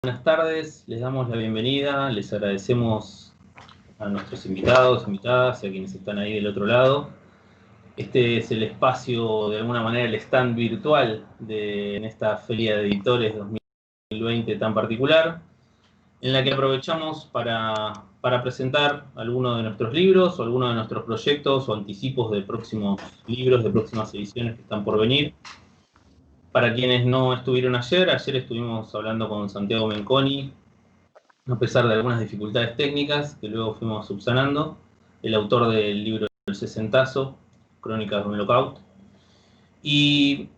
Buenas tardes, les damos la bienvenida, les agradecemos a nuestros invitados, invitadas, y a quienes están ahí del otro lado. Este es el espacio, de alguna manera, el stand virtual en esta Feria de Editores 2020 tan particular, en la que aprovechamos para presentar algunos de nuestros libros o algunos de nuestros proyectos o anticipos de próximos libros, de próximas ediciones que están por venir. Para quienes no estuvieron ayer estuvimos hablando con Santiago Menconi, a pesar de algunas dificultades técnicas que luego fuimos subsanando, el autor del libro El Sesentazo, Crónicas de un Lockout. Y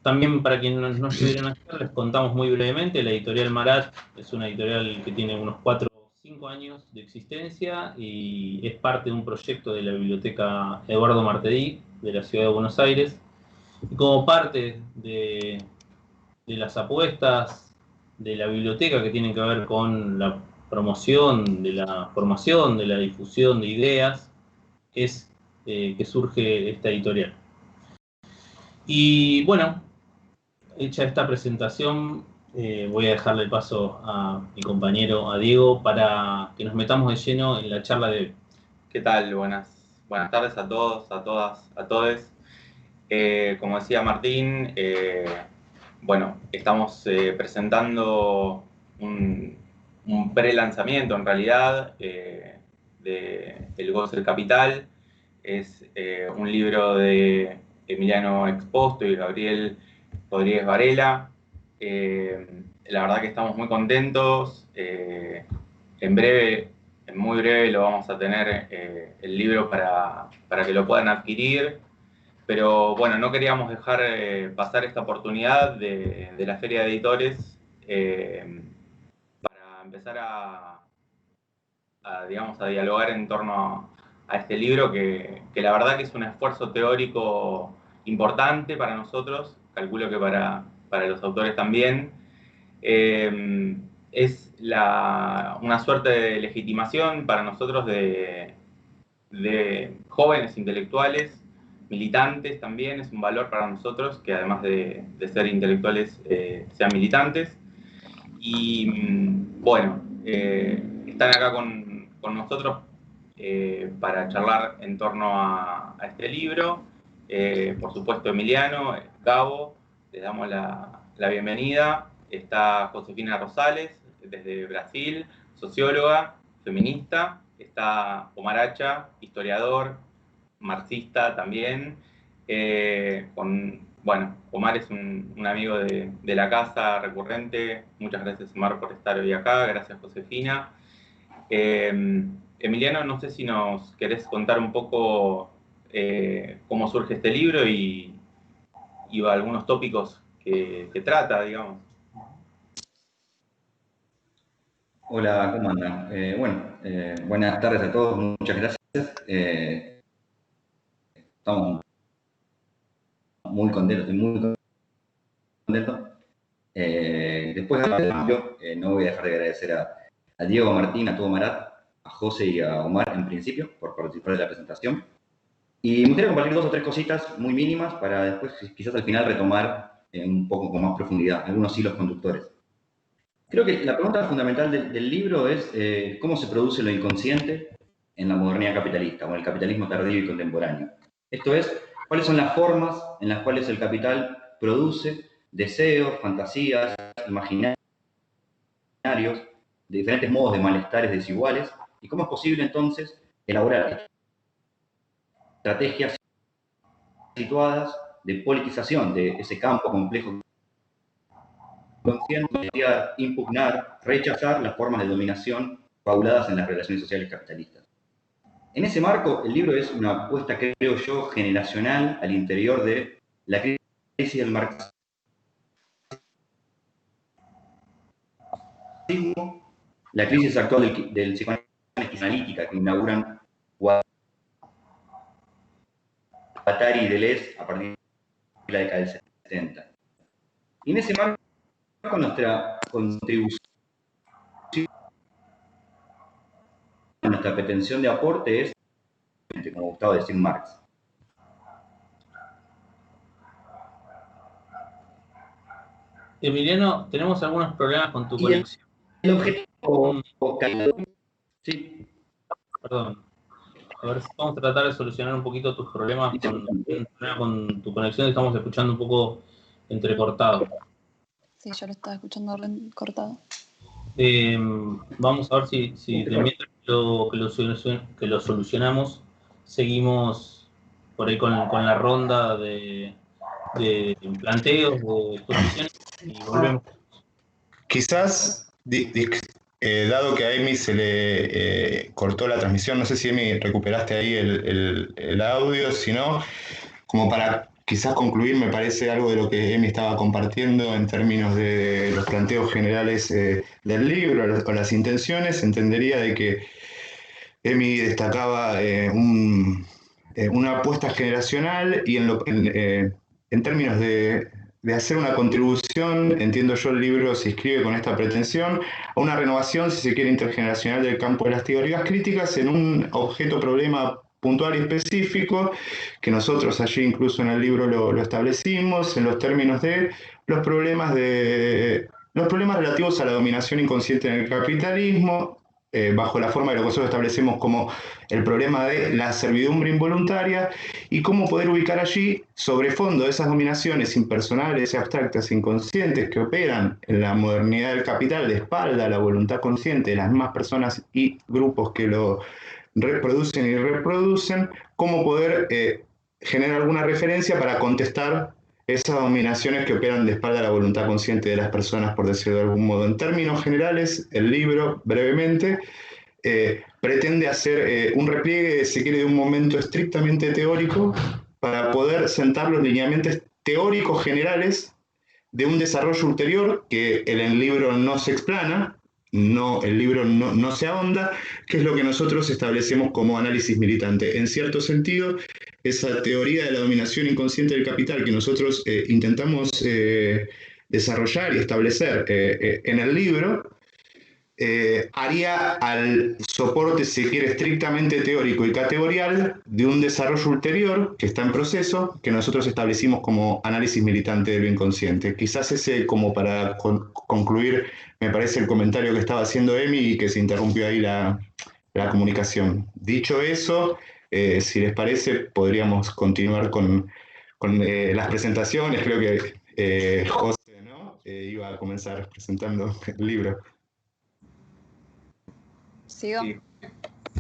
también para quienes no estuvieron ayer, les contamos muy brevemente, la editorial Marat es una editorial que tiene unos 4 o 5 años de existencia y es parte de un proyecto de la biblioteca Eduardo Martedí de la ciudad de Buenos Aires. Y como parte de las apuestas de la biblioteca que tienen que ver con la promoción, de la formación, de la difusión de ideas, es que surge esta editorial. Y bueno, hecha esta presentación, voy a dejarle el paso a mi compañero, a Diego, para que nos metamos de lleno en la charla de hoy. ¿Qué tal? Buenas tardes a todos, a todas, a todes. Como decía Martín, bueno, estamos presentando un pre-lanzamiento en realidad de El Gozo del Capital. Es un libro de Emiliano Exposto y Gabriel Rodríguez Varela. La verdad que estamos muy contentos. En muy breve lo vamos a tener el libro para que lo puedan adquirir. Pero bueno, no queríamos dejar pasar esta oportunidad de la Feria de Editores para empezar digamos, a dialogar en torno a este libro que la verdad que es un esfuerzo teórico importante para nosotros, calculo que para los autores también. Es una suerte de legitimación para nosotros de jóvenes intelectuales, militantes también, es un valor para nosotros que además de ser intelectuales sean militantes. Y bueno, están acá con nosotros para charlar en torno a este libro. Por supuesto Emiliano, Gabo, les damos la bienvenida. Está Josefina Rosales, desde Brasil, socióloga, feminista. Está Omar Hacha, historiador, marxista también. Bueno, Omar es un amigo de la casa recurrente. Muchas gracias, Omar, por estar hoy acá. Gracias, Josefina. Emiliano, no sé si nos querés contar un poco cómo surge este libro y algunos tópicos que trata, digamos. Hola, ¿cómo andan? Buenas tardes a todos, muchas gracias. Estamos muy contentos, estoy muy contento. Después de cambio, no voy a dejar de agradecer a Diego, a Martín, a todo Marat, a José y a Omar en principio por participar de la presentación. Y me gustaría compartir 2 o 3 cositas muy mínimas para después quizás al final retomar un poco con más profundidad algunos hilos conductores. Creo que la pregunta fundamental del libro es cómo se produce lo inconsciente en la modernidad capitalista o en el capitalismo tardío y contemporáneo. Esto es, cuáles son las formas en las cuales el capital produce deseos, fantasías, imaginarios, de diferentes modos de malestares desiguales, y cómo es posible entonces elaborar estrategias situadas de politización de ese campo complejo consciente, impugnar, rechazar las formas de dominación pauladas en las relaciones sociales capitalistas. En ese marco, el libro es una apuesta, creo yo, generacional al interior de la crisis del marxismo, la crisis actual del psicoanálisis analítica que inauguran Guattari y Deleuze a partir de la década del 70. Y en ese marco, nuestra contribución, nuestra pretensión de aporte es, como gustaba decir Marx, Emiliano, tenemos algunos problemas con tu conexión. el objetivo... Mm, Sí, Perdón. A ver, vamos a tratar de solucionar un poquito tus problemas con tu conexión. Estamos escuchando un poco entrecortado. Sí, yo lo estaba escuchando cortado. Vamos a ver si de mientras que lo solucionamos, seguimos por ahí con la ronda de planteos, de exposiciones y volvemos. Quizás, dado que a Emi se le cortó la transmisión, no sé si Emi recuperaste ahí el audio, si no, como para quizás concluir, me parece algo de lo que Emi estaba compartiendo en términos de los planteos generales del libro o las intenciones, entendería de que Emi destacaba una apuesta generacional y en términos de hacer una contribución, entiendo yo, el libro se inscribe con esta pretensión, a una renovación, si se quiere, intergeneracional del campo de las teorías críticas en un objeto problema puntual y específico, que nosotros allí incluso en el libro lo establecimos, en los términos de los problemas relativos a la dominación inconsciente en el capitalismo, bajo la forma de lo que nosotros establecemos como el problema de la servidumbre involuntaria y cómo poder ubicar allí, sobre fondo de esas dominaciones impersonales, abstractas, inconscientes que operan en la modernidad del capital de espalda a la voluntad consciente de las mismas personas y grupos que lo reproducen y reproducen, cómo poder generar alguna referencia para contestar esas dominaciones que operan de espalda a la voluntad consciente de las personas, por decirlo de algún modo. En términos generales, el libro, brevemente, pretende hacer un repliegue, si quiere, de un momento estrictamente teórico para poder sentar los lineamientos teóricos generales de un desarrollo ulterior que en el libro no se explana, el libro no se ahonda, que es lo que nosotros establecemos como análisis militante. En cierto sentido, esa teoría de la dominación inconsciente del capital que nosotros intentamos desarrollar y establecer en el libro, haría al soporte, si quiere, estrictamente teórico y categorial de un desarrollo ulterior que está en proceso, que nosotros establecimos como análisis militante de lo inconsciente. Quizás ese, como para concluir, me parece el comentario que estaba haciendo Emi y que se interrumpió ahí la comunicación. Dicho eso, si les parece, podríamos continuar con las presentaciones. Creo que José, ¿no? Iba a comenzar presentando el libro. ¿Sigo? Sí,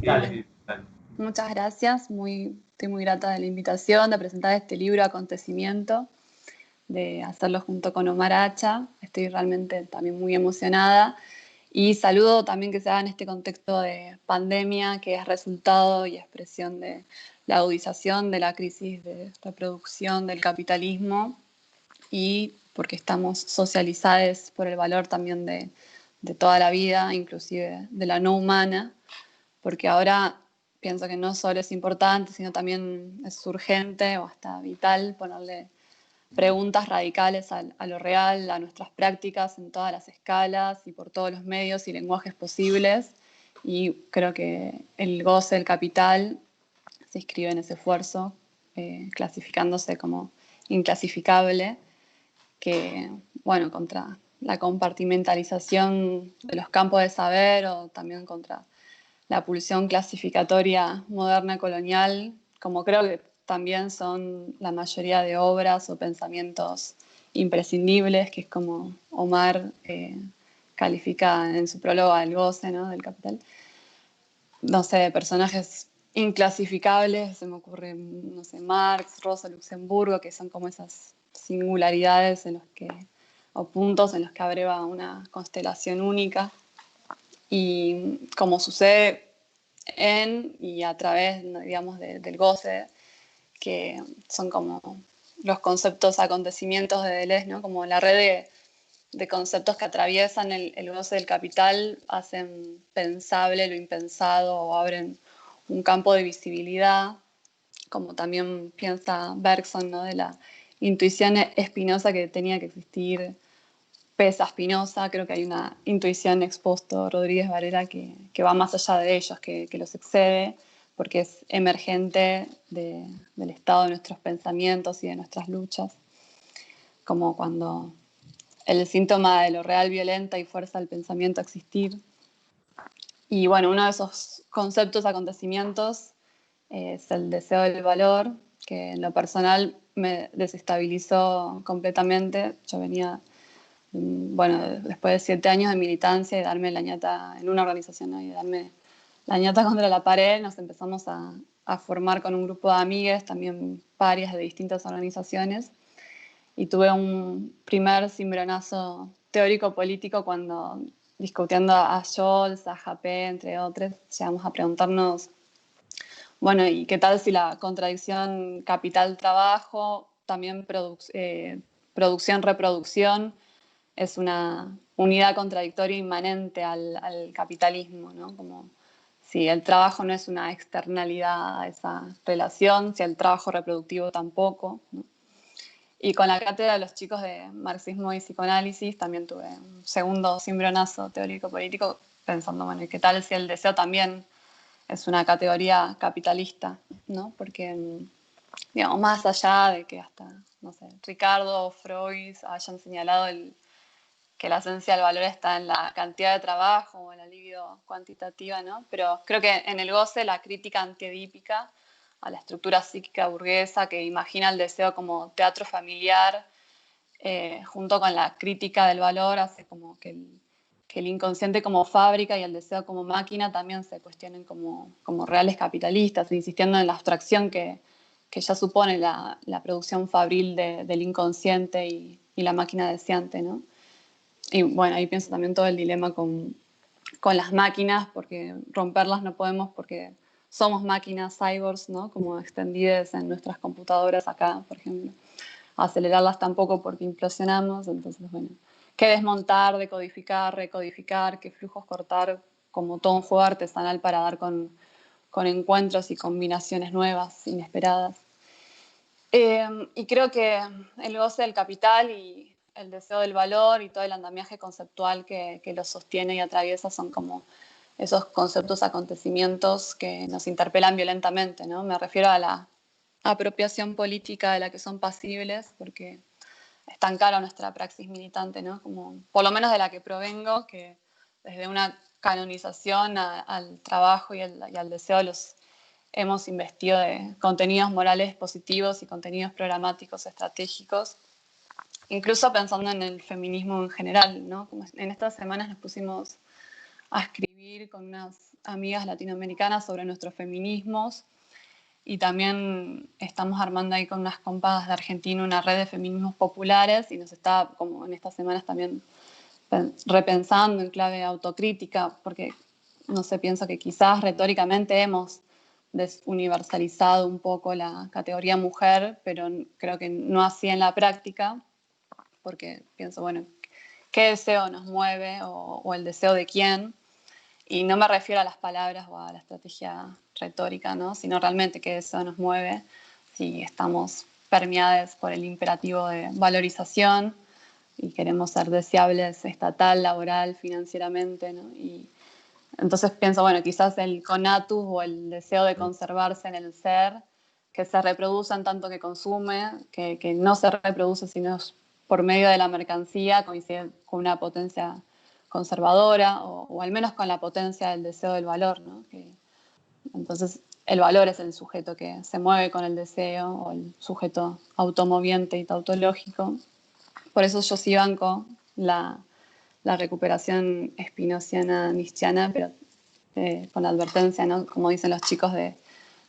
Dale. dale. Muchas gracias. Estoy muy grata de la invitación de presentar este libro Acontecimiento, de hacerlo junto con Omar Hacha. Estoy realmente también muy emocionada. Y saludo también que se haga en este contexto de pandemia, que es resultado y expresión de la agudización de la crisis de reproducción del capitalismo y porque estamos socializados por el valor también de toda la vida, inclusive de la no humana, porque ahora pienso que no solo es importante, sino también es urgente o hasta vital ponerle preguntas radicales a lo real, a nuestras prácticas en todas las escalas y por todos los medios y lenguajes posibles. Y creo que el goce del capital se inscribe en ese esfuerzo, clasificándose como inclasificable, que, bueno, contra la compartimentalización de los campos de saber o también contra la pulsión clasificatoria moderna colonial, como creo que también son la mayoría de obras o pensamientos imprescindibles, que es como Omar califica en su prólogo al goce, ¿no?, del capital. No sé, personajes inclasificables, se me ocurren, no sé, Marx, Rosa Luxemburgo, que son como esas singularidades en los que, o puntos en los que abreva una constelación única. Y como sucede en y a través, digamos, del goce, que son como los conceptos, acontecimientos de Deleuze, ¿no? Como la red de conceptos que atraviesan el goce del capital, hacen pensable lo impensado o abren un campo de visibilidad, como también piensa Bergson, ¿no?, de la intuición espinosa que tenía que existir pese a Spinoza. Creo que hay una intuición expuesto Rodríguez Varela que va más allá de ellos, que los excede, porque es emergente del estado de nuestros pensamientos y de nuestras luchas, como cuando el síntoma de lo real violenta y fuerza del pensamiento a existir. Y bueno, uno de esos conceptos, acontecimientos, es el deseo del valor, que en lo personal me desestabilizó completamente. Yo venía, bueno, después de 7 años de militancia y darme la ñata en una organización, ¿no? Y darme la ñata contra la pared, nos empezamos a formar con un grupo de amigues, también parias de distintas organizaciones, y tuve un primer cimbronazo teórico-político cuando, discutiendo a Scholz, a Japé, entre otros, llegamos a preguntarnos, bueno, ¿y qué tal si la contradicción capital-trabajo, también producción-reproducción, es una unidad contradictoria inmanente al capitalismo, ¿no? Como si el trabajo no es una externalidad a esa relación, si el trabajo reproductivo tampoco, ¿no? Y con la cátedra de los chicos de marxismo y psicoanálisis también tuve un segundo cimbronazo teórico-político pensando, bueno, ¿y qué tal si el deseo también es una categoría capitalista, ¿no? Porque, digamos, más allá de que hasta, no sé, Ricardo o Freud hayan señalado que la esencia del valor está en la cantidad de trabajo o en la libido cuantitativa, ¿no? Pero creo que en el goce la crítica antiedípica a la estructura psíquica burguesa que imagina el deseo como teatro familiar, junto con la crítica del valor, hace como que el inconsciente como fábrica y el deseo como máquina también se cuestionen como reales capitalistas, insistiendo en la abstracción que ya supone la producción fabril del inconsciente y la máquina deseante, ¿no? Y bueno, ahí pienso también todo el dilema con las máquinas, porque romperlas no podemos porque somos máquinas cyborgs, ¿no? Como extendidas en nuestras computadoras acá, por ejemplo. Acelerarlas tampoco porque implosionamos, entonces, bueno, qué desmontar, decodificar, recodificar, qué flujos cortar, como todo un juego artesanal para dar con encuentros y combinaciones nuevas, inesperadas. Y creo que el goce del capital y el deseo del valor y todo el andamiaje conceptual que lo sostiene y atraviesa son como esos conceptos, acontecimientos que nos interpelan violentamente, ¿no? Me refiero a la apropiación política de la que son pasibles, porque es tan cara nuestra praxis militante, ¿no? Como, por lo menos de la que provengo, que desde una canonización al trabajo y al deseo los hemos investido de contenidos morales positivos y contenidos programáticos estratégicos, incluso pensando en el feminismo en general, ¿no? Como en estas semanas nos pusimos a escribir con unas amigas latinoamericanas sobre nuestros feminismos y también estamos armando ahí con unas compas de Argentina una red de feminismos populares y nos está, como en estas semanas también repensando en clave autocrítica, porque no sé, pienso que quizás retóricamente hemos desuniversalizado un poco la categoría mujer, pero creo que no así en la práctica, porque pienso, bueno, ¿qué deseo nos mueve o el deseo de quién? Y no me refiero a las palabras o a la estrategia retórica, ¿no? Sino realmente qué deseo nos mueve si estamos permeadas por el imperativo de valorización y queremos ser deseables estatal, laboral, financieramente, ¿no? Y entonces pienso, bueno, quizás el conatus o el deseo de conservarse en el ser, que se reproduce en tanto que consume, que no se reproduce sino por medio de la mercancía, coincide con una potencia conservadora o al menos con la potencia del deseo del valor, ¿no? Entonces el valor es el sujeto que se mueve con el deseo o el sujeto automoviente y tautológico. Por eso yo sí banco la recuperación spinociana nietzscheana, pero con la advertencia, ¿no? Como dicen los chicos, de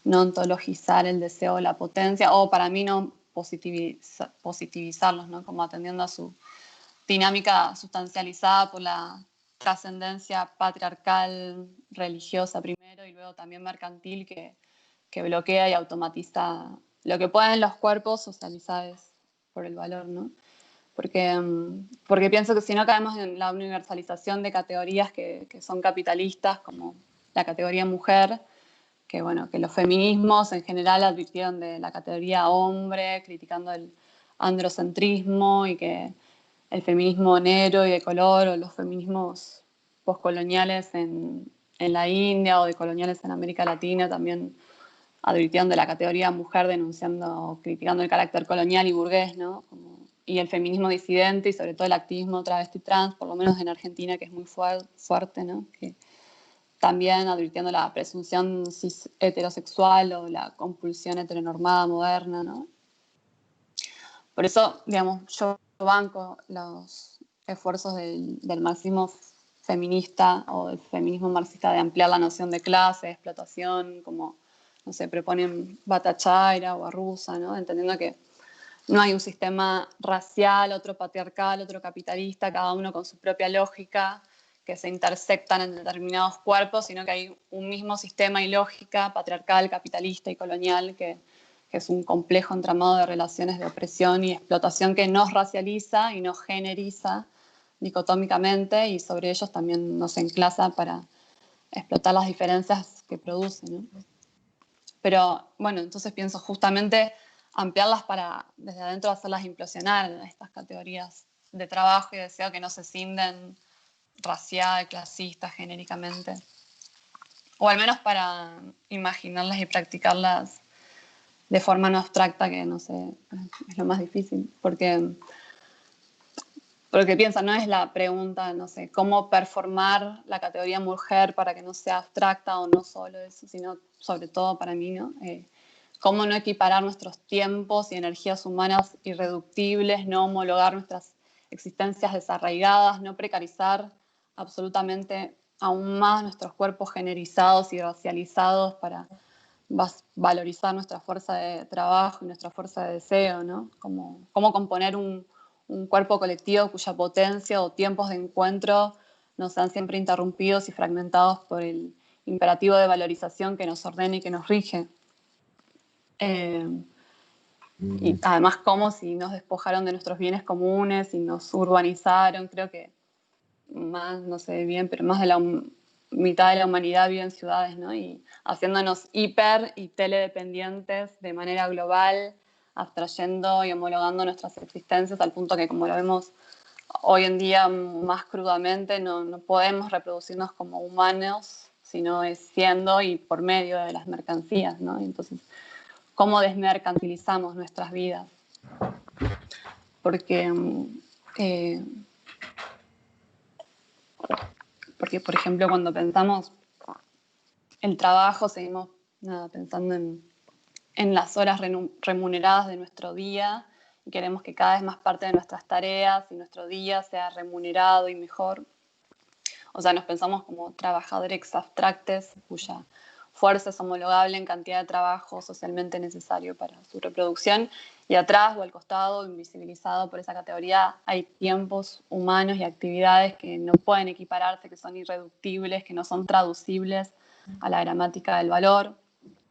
no ontologizar el deseo o la potencia, o para mí no positivizarlos, ¿no? Como atendiendo a su dinámica sustancializada por la trascendencia patriarcal, religiosa primero y luego también mercantil que bloquea y automatiza lo que pueden los cuerpos socializados por el valor, ¿no? Porque pienso que si no caemos en la universalización de categorías que son capitalistas, como la categoría mujer, que bueno, que los feminismos en general advirtieron de la categoría hombre, criticando el androcentrismo y que el feminismo negro y de color o los feminismos postcoloniales en la India o decoloniales en América Latina también advirtieron de la categoría mujer, denunciando, criticando el carácter colonial y burgués, ¿no? Como y el feminismo disidente y sobre todo el activismo travesti trans, por lo menos en Argentina, que es muy fuerte, ¿no? Que también advirtiendo la presunción cis heterosexual o la compulsión heteronormada moderna, ¿no? Por eso, digamos, yo banco los esfuerzos del marxismo feminista o del feminismo marxista de ampliar la noción de clase, de explotación, como, no sé, proponen Bhattacharya o Arruza, ¿no? Entendiendo que no hay un sistema racial, otro patriarcal, otro capitalista, cada uno con su propia lógica, que se intersectan en determinados cuerpos, sino que hay un mismo sistema y lógica patriarcal, capitalista y colonial que es un complejo entramado de relaciones de opresión y explotación que nos racializa y nos generiza dicotómicamente, y sobre ellos también nos enclasa para explotar las diferencias que produce, ¿no? Pero bueno, entonces pienso justamente ampliarlas para desde adentro hacerlas implosionar en estas categorías de trabajo y deseo que no se cinden racial, clasista, genéricamente. O al menos para imaginarlas y practicarlas de forma no abstracta, que no sé, es lo más difícil, porque piensa, no es la pregunta, no sé, cómo performar la categoría mujer para que no sea abstracta o no solo eso, sino sobre todo para mí, ¿no? Cómo no equiparar nuestros tiempos y energías humanas irreductibles, no homologar nuestras existencias desarraigadas, no precarizar absolutamente aún más nuestros cuerpos generizados y racializados para valorizar nuestra fuerza de trabajo y nuestra fuerza de deseo, ¿no? Cómo componer un cuerpo colectivo cuya potencia o tiempos de encuentro no sean siempre interrumpidos y fragmentados por el imperativo de valorización que nos ordena y que nos rige. Y además, como si nos despojaron de nuestros bienes comunes y nos urbanizaron, creo que más, no sé bien, pero más de la mitad de la humanidad vive en ciudades, ¿no? Y haciéndonos hiper y teledependientes de manera global, abstrayendo y homologando nuestras existencias al punto que, como lo vemos hoy en día más crudamente, no podemos reproducirnos como humanos, sino es siendo y por medio de las mercancías, ¿no? Entonces, ¿cómo desmercantilizamos nuestras vidas? Porque, por ejemplo, cuando pensamos el trabajo, seguimos pensando en las horas remuneradas de nuestro día y queremos que cada vez más parte de nuestras tareas y nuestro día sea remunerado y mejor. O sea, nos pensamos como trabajadores abstractes cuya fuerza es homologable en cantidad de trabajo socialmente necesario para su reproducción, y atrás o al costado, invisibilizado por esa categoría, hay tiempos humanos y actividades que no pueden equipararse, que son irreductibles, que no son traducibles a la gramática del valor.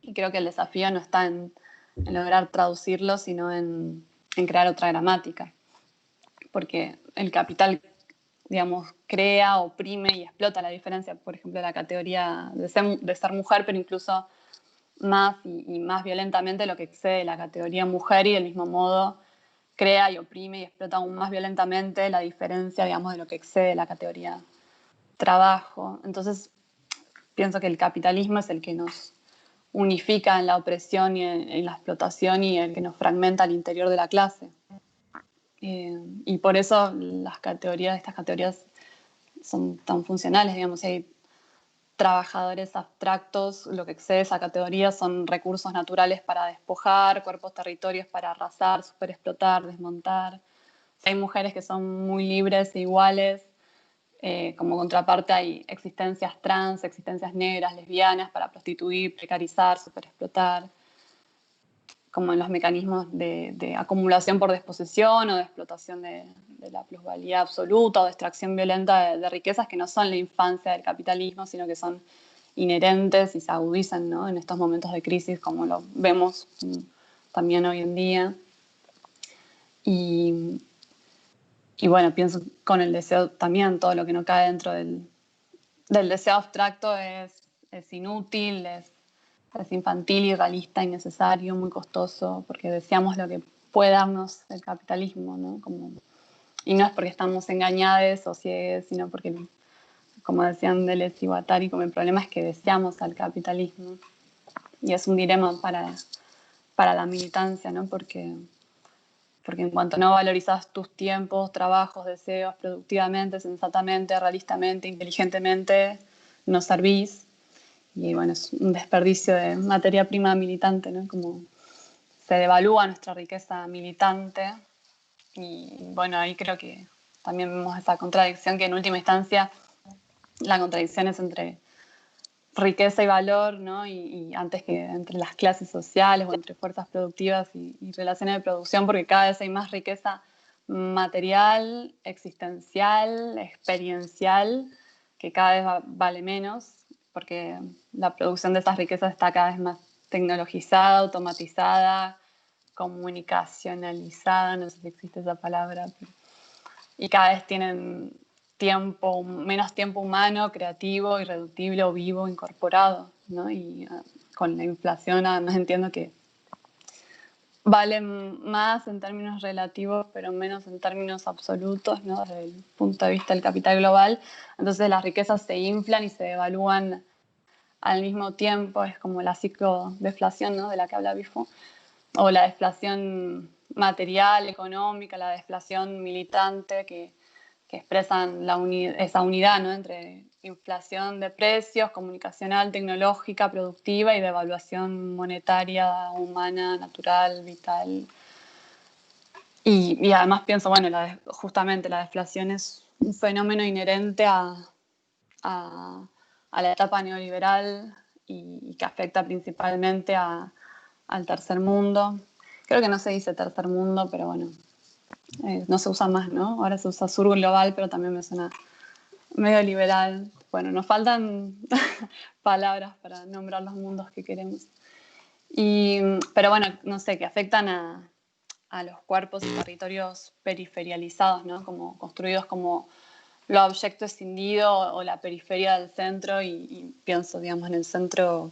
Y creo que el desafío no está en lograr traducirlo, sino en crear otra gramática. Porque el capital, digamos, crea, oprime y explota la diferencia, por ejemplo, de la categoría de ser mujer, pero incluso más y más violentamente lo que excede la categoría mujer, y del mismo modo crea y oprime y explota aún más violentamente la diferencia, digamos, de lo que excede la categoría trabajo. Entonces, pienso que el capitalismo es el que nos unifica en la opresión y en la explotación, y el que nos fragmenta al interior de la clase. Y por eso estas categorías son tan funcionales, digamos. Si hay trabajadores abstractos, lo que excede esa categoría son recursos naturales para despojar, cuerpos, territorios para arrasar, superexplotar, desmontar. Si hay mujeres que son muy libres e iguales, como contraparte hay existencias trans, existencias negras, lesbianas para prostituir, precarizar, superexplotar, como en los mecanismos de acumulación por desposesión o de explotación de la plusvalía absoluta o de extracción violenta de riquezas que no son la infancia del capitalismo, sino que son inherentes y se agudizan, ¿no? En estos momentos de crisis, como lo vemos también hoy en día. Y bueno, pienso con el deseo también, todo lo que no cae dentro del deseo abstracto es inútil, es infantil, irrealista, innecesario, muy costoso, porque deseamos lo que puede darnos el capitalismo, ¿no? Y no es porque estamos engañados o ciegos, sino porque, como decían Deleuze y Guattari, como el problema es que deseamos al capitalismo. Y es un dilema para la militancia, ¿no? Porque porque en cuanto no valorizas tus tiempos, trabajos, deseos productivamente, sensatamente, realistamente, inteligentemente, no servís. Y bueno, es un desperdicio de materia prima militante, ¿no? Como se devalúa nuestra riqueza militante. Y bueno, ahí creo que también vemos esa contradicción, que en última instancia la contradicción es entre riqueza y valor, ¿no? Y antes que entre las clases sociales o entre fuerzas productivas y relaciones de producción, porque cada vez hay más riqueza material, existencial, experiencial, que cada vez vale menos, porque la producción de esas riquezas está cada vez más tecnologizada, automatizada, comunicacionalizada, no sé si existe esa palabra, y cada vez tienen menos tiempo humano, creativo, irreductible o vivo incorporado, ¿no? Y con la inflación además entiendo que valen más en términos relativos, pero menos en términos absolutos, ¿no? Desde el punto de vista del capital global. Entonces las riquezas se inflan y se devalúan al mismo tiempo. Es como la ciclodeflación, ¿no? De la que habla Bifo, o la deflación material, económica, la deflación militante, que expresan esa unidad, ¿no? Entre inflación de precios, comunicacional, tecnológica, productiva, y devaluación monetaria, humana, natural, vital. Y además pienso, bueno, justamente la deflación es un fenómeno inherente a la etapa neoliberal y que afecta principalmente al tercer mundo. Creo que no se dice tercer mundo, pero bueno, no se usa más, ¿no? Ahora se usa sur global, pero también me suena medio liberal. Bueno, nos faltan palabras para nombrar los mundos que queremos. Pero bueno, no sé, que afectan a los cuerpos y territorios periferializados, ¿no? Como construidos como lo objeto escindido o la periferia del centro, y pienso, digamos, en el centro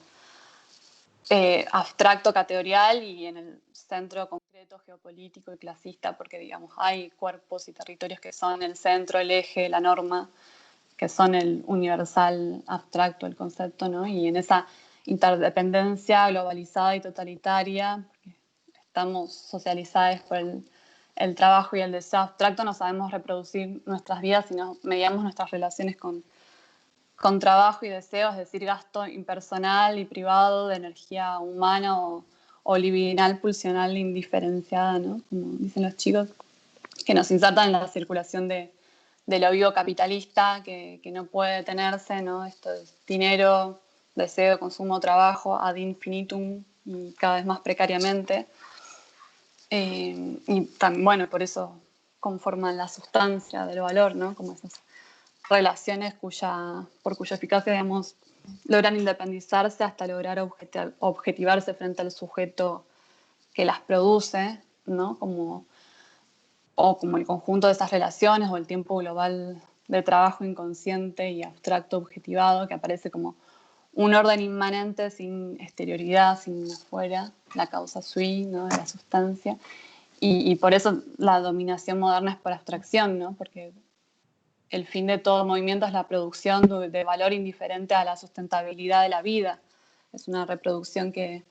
abstracto, categorial, y en el centro concreto, geopolítico y clasista, porque, digamos, hay cuerpos y territorios que son el centro, el eje, la norma, que son el universal abstracto, el concepto, ¿no? Y en esa interdependencia globalizada y totalitaria, porque estamos socializados por el trabajo y el deseo abstracto, no sabemos reproducir nuestras vidas y mediamos nuestras relaciones con trabajo y deseo, es decir, gasto impersonal y privado de energía humana o libidinal, pulsional, indiferenciada, ¿no? Como dicen los chicos, que nos insertan en la circulación de lo vivo capitalista, que no puede detenerse, ¿no? Esto es dinero, deseo, consumo, trabajo, ad infinitum, y cada vez más precariamente. Y también, bueno, por eso conforman la sustancia del valor, ¿no? Como esas relaciones por cuya eficacia, digamos, logran independizarse hasta lograr objetivarse frente al sujeto que las produce, ¿no? O como el conjunto de esas relaciones, o el tiempo global de trabajo inconsciente y abstracto objetivado, que aparece como un orden inmanente sin exterioridad, sin afuera, la causa sui, ¿no? De la sustancia. Y por eso la dominación moderna es por abstracción, ¿no? Porque el fin de todo movimiento es la producción de valor indiferente a la sustentabilidad de la vida. Es una reproducción que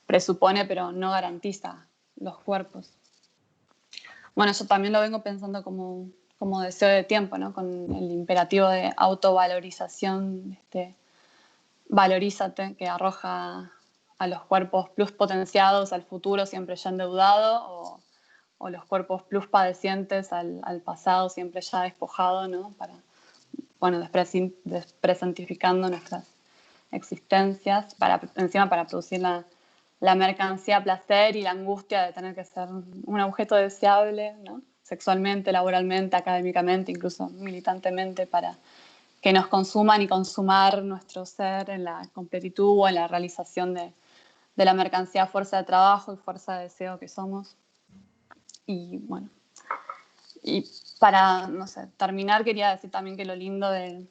presupone pero no garantiza los cuerpos. Bueno, eso también lo vengo pensando como deseo de tiempo, ¿no? Con el imperativo de autovalorización, valorízate, que arroja a los cuerpos plus potenciados al futuro siempre ya endeudado, o los cuerpos plus padecientes al pasado siempre ya despojado, ¿no? Bueno, despresentificando nuestras existencias, encima para producir la mercancía placer y la angustia de tener que ser un objeto deseable, ¿no? Sexualmente, laboralmente, académicamente, incluso militantemente, para que nos consuman y consumar nuestro ser en la completitud o en la realización de la mercancía, fuerza de trabajo y fuerza de deseo que somos. Y bueno, y para, no sé, terminar, quería decir también que lo lindo del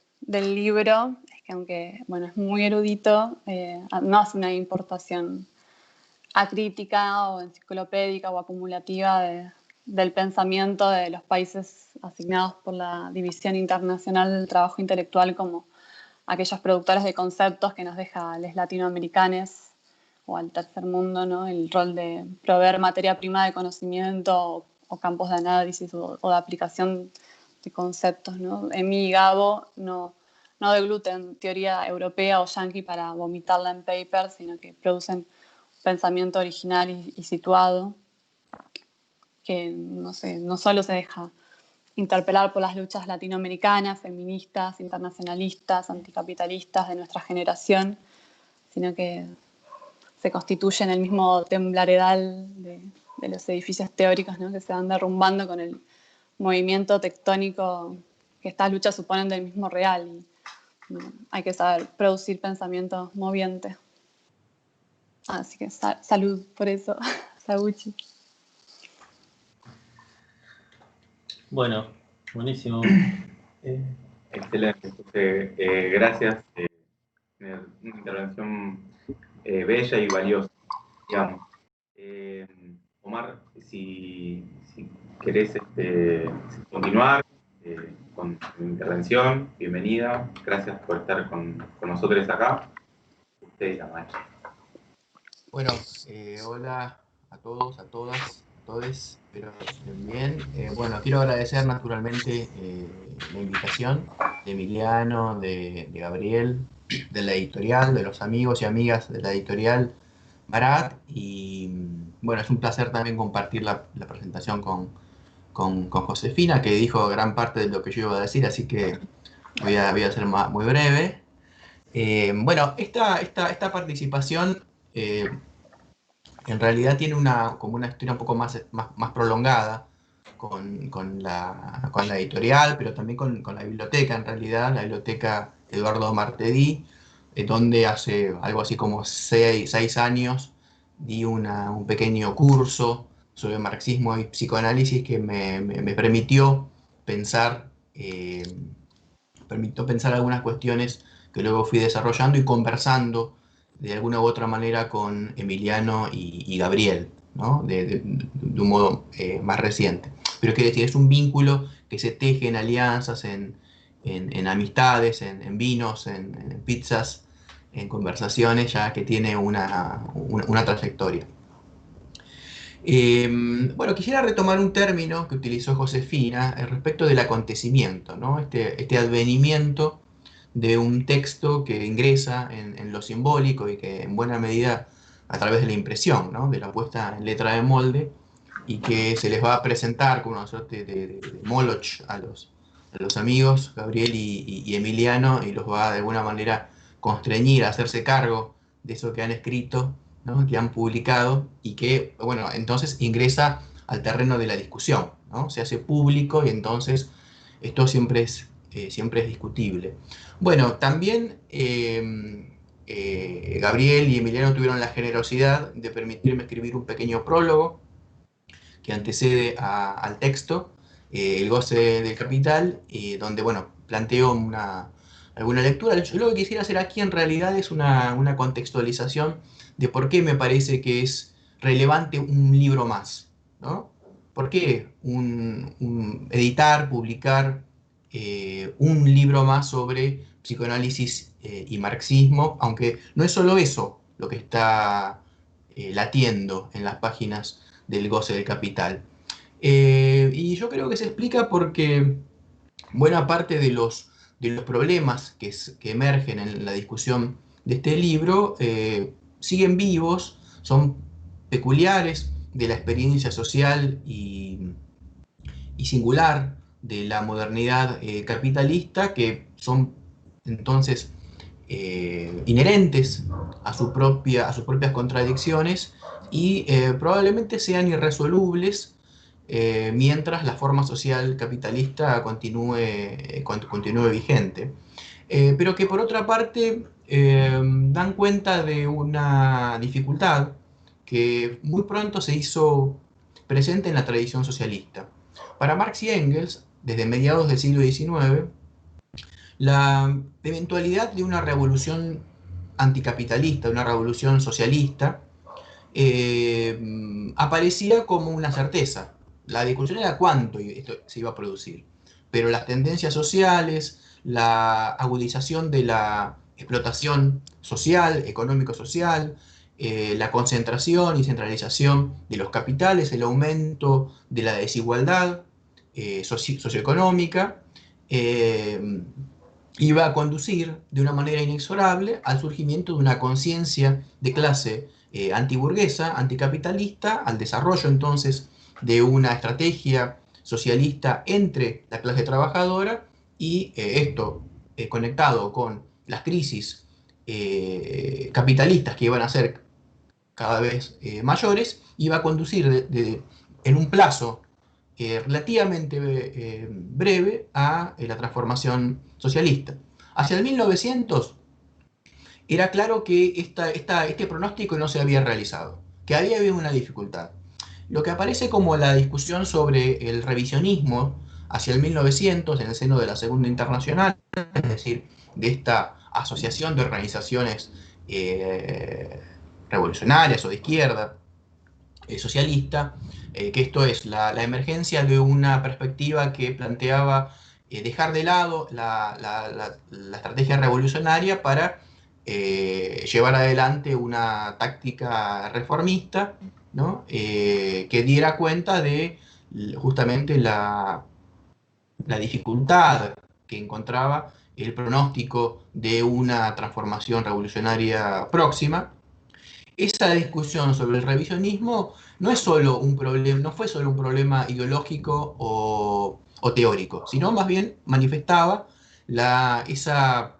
libro es que, aunque, bueno, es muy erudito, no hace una importación acrítica o enciclopédica o acumulativa del pensamiento de los países asignados por la División Internacional del Trabajo Intelectual como aquellos productores de conceptos que nos deja a los latinoamericanos o al tercer mundo, ¿no? El rol de proveer materia prima de conocimiento o o campos de análisis o de aplicación de conceptos, ¿no? Emi y Gabo no degluten teoría europea o yanqui para vomitarla en papers, sino que producen pensamiento original y situado, que no solo se deja interpelar por las luchas latinoamericanas, feministas, internacionalistas, anticapitalistas de nuestra generación, sino que se constituye en el mismo temblaredal de los edificios teóricos, ¿no? Que se van derrumbando con el movimiento tectónico que estas luchas suponen del mismo real. Y hay que saber producir pensamientos movientes. Así que salud por eso, Saguchi. Bueno, buenísimo. Excelente, José. Gracias. Una intervención bella y valiosa, digamos. Omar, si querés continuar con tu intervención, bienvenida. Gracias por estar con nosotros acá. Usted y la maestra. Bueno, hola a todos, a todas, a todos, espero que estén bien. Bueno, quiero agradecer naturalmente la invitación de Emiliano, de Gabriel, de la editorial, de los amigos y amigas de la editorial Marat, y bueno, es un placer también compartir la presentación con Josefina, que dijo gran parte de lo que yo iba a decir, así que voy a ser muy breve. Bueno, esta participación en realidad tiene como una historia un poco más prolongada con la editorial, pero también con la biblioteca, en realidad, la biblioteca Eduardo Martedí, donde hace algo así como 6 años di un pequeño curso sobre marxismo y psicoanálisis que me permitió pensar algunas cuestiones que luego fui desarrollando y conversando de alguna u otra manera con Emiliano y Gabriel, ¿no? de un modo más reciente. Pero quiere decir, es un vínculo que se teje en alianzas, en amistades, en vinos, en pizzas, en conversaciones, ya que tiene una trayectoria. Bueno, quisiera retomar un término que utilizó Josefina respecto del acontecimiento, ¿no? Este advenimiento de un texto que ingresa en lo simbólico y que en buena medida a través de la impresión, ¿no? De la puesta en letra de molde, y que se les va a presentar como una suerte de moloch a los amigos, Gabriel y Emiliano, y los va de alguna manera constreñir a hacerse cargo de eso que han escrito, ¿no? Que han publicado, y que, bueno, entonces ingresa al terreno de la discusión, ¿no? Se hace público y entonces esto siempre es discutible. Bueno, también Gabriel y Emiliano tuvieron la generosidad de permitirme escribir un pequeño prólogo que antecede al texto, El goce del capital, donde, bueno, planteo alguna lectura. Yo lo que quisiera hacer aquí en realidad es una contextualización de por qué me parece que es relevante un libro más, ¿no? ¿Por qué editar, publicar un libro más sobre psicoanálisis y marxismo, aunque no es solo eso lo que está latiendo en las páginas del goce del capital? Y yo creo que se explica porque buena parte de los problemas que emergen en la discusión de este libro siguen vivos, son peculiares de la experiencia social y singular de la modernidad capitalista, que son entonces inherentes a sus propias contradicciones y probablemente sean irresolubles mientras la forma social capitalista continúe vigente. Pero que por otra parte dan cuenta de una dificultad que muy pronto se hizo presente en la tradición socialista. Para Marx y Engels, desde mediados del siglo XIX, la eventualidad de una revolución anticapitalista, una revolución socialista, aparecía como una certeza. La discusión era cuánto esto se iba a producir, pero las tendencias sociales, la agudización de la explotación social, económico-social, la concentración y centralización de los capitales, el aumento de la desigualdad socioeconómica, iba a conducir de una manera inexorable al surgimiento de una conciencia de clase antiburguesa, anticapitalista, al desarrollo entonces de una estrategia socialista entre la clase trabajadora, y esto conectado con las crisis capitalistas que iban a ser cada vez mayores, iba a conducir en un plazo relativamente breve a la transformación socialista. Hacia el 1900 era claro que este pronóstico no se había realizado, que había habido una dificultad. Lo que aparece como la discusión sobre el revisionismo hacia el 1900 en el seno de la Segunda Internacional, es decir, de esta asociación de organizaciones revolucionarias o de izquierda, socialista, que esto es la emergencia de una perspectiva que planteaba dejar de lado la estrategia revolucionaria para llevar adelante una táctica reformista, ¿no? Que diera cuenta de justamente la dificultad que encontraba el pronóstico de una transformación revolucionaria próxima. Esa discusión sobre el revisionismo no es solo un problema, no fue solo un problema ideológico o teórico, sino más bien manifestaba esa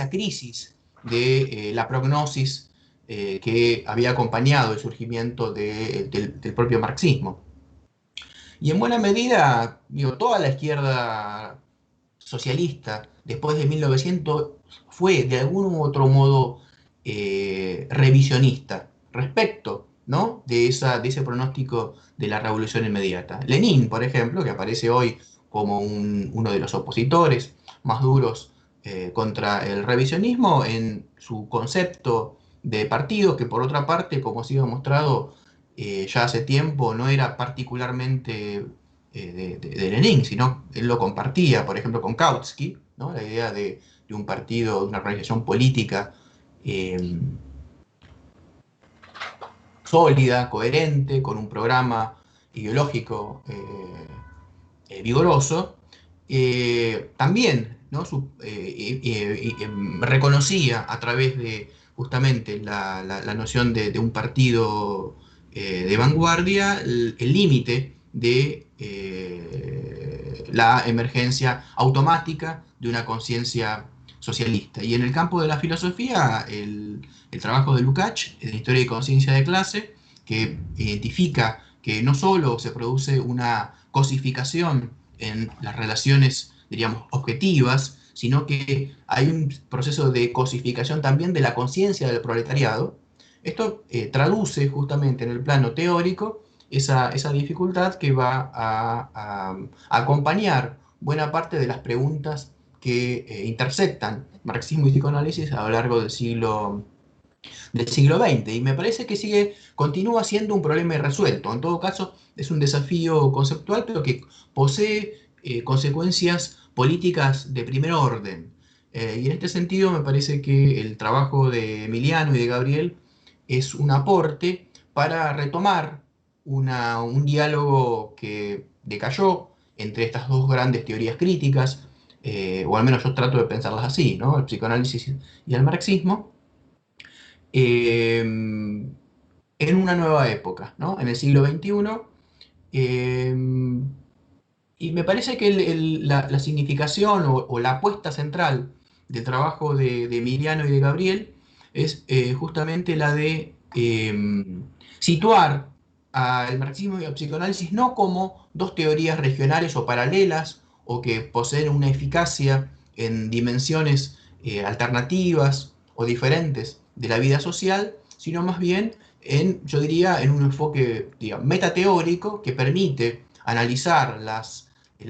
crisis de la prognosis que había acompañado el surgimiento del propio marxismo. Y en buena medida, digo, toda la izquierda socialista después de 1900 fue de algún u otro modo revisionista respecto, ¿no? de ese pronóstico de la revolución inmediata. Lenin, por ejemplo, que aparece hoy como uno de los opositores más duros contra el revisionismo, en su concepto de partido, que por otra parte, como ha sido mostrado ya hace tiempo, no era particularmente de Lenin, sino él lo compartía, por ejemplo, con Kautsky, ¿no? La idea de un partido, de una organización política sólida, coherente, con un programa ideológico vigoroso. También, ¿no? Reconocía a través de justamente la noción de un partido de vanguardia el límite de la emergencia automática de una conciencia socialista. Y en el campo de la filosofía, el trabajo de Lukács, en Historia y Conciencia de Clase, que identifica que no solo se produce una cosificación en las relaciones, diríamos, objetivas, sino que hay un proceso de cosificación también de la conciencia del proletariado. Esto traduce justamente en el plano teórico esa dificultad que va a acompañar buena parte de las preguntas que intersectan marxismo y psicoanálisis a lo largo del siglo XX. Y me parece que continúa siendo un problema irresuelto. En todo caso, es un desafío conceptual, pero que posee consecuencias políticas de primer orden. Y en este sentido me parece que el trabajo de Emiliano y de Gabriel es un aporte para retomar un diálogo que decayó entre estas dos grandes teorías críticas, o al menos yo trato de pensarlas así, ¿no? El psicoanálisis y el marxismo, en una nueva época, ¿no? En el siglo XXI. Y me parece que la significación o la apuesta central del trabajo de Emiliano y de Gabriel es justamente la de situar al marxismo y al psicoanálisis no como dos teorías regionales o paralelas, o que poseen una eficacia en dimensiones alternativas o diferentes de la vida social, sino más bien yo diría, en un enfoque, digamos, metateórico que permite analizar las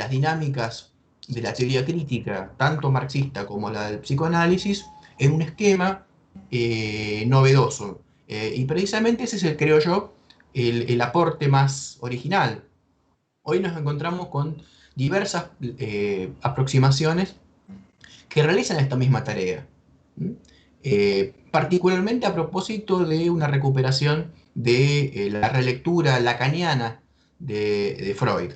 dinámicas de la teoría crítica, tanto marxista como la del psicoanálisis, en un esquema novedoso. Y precisamente ese es, creo yo, el aporte más original. Hoy nos encontramos con diversas aproximaciones que realizan esta misma tarea. particularmente a propósito de una recuperación de la relectura lacaniana de Freud.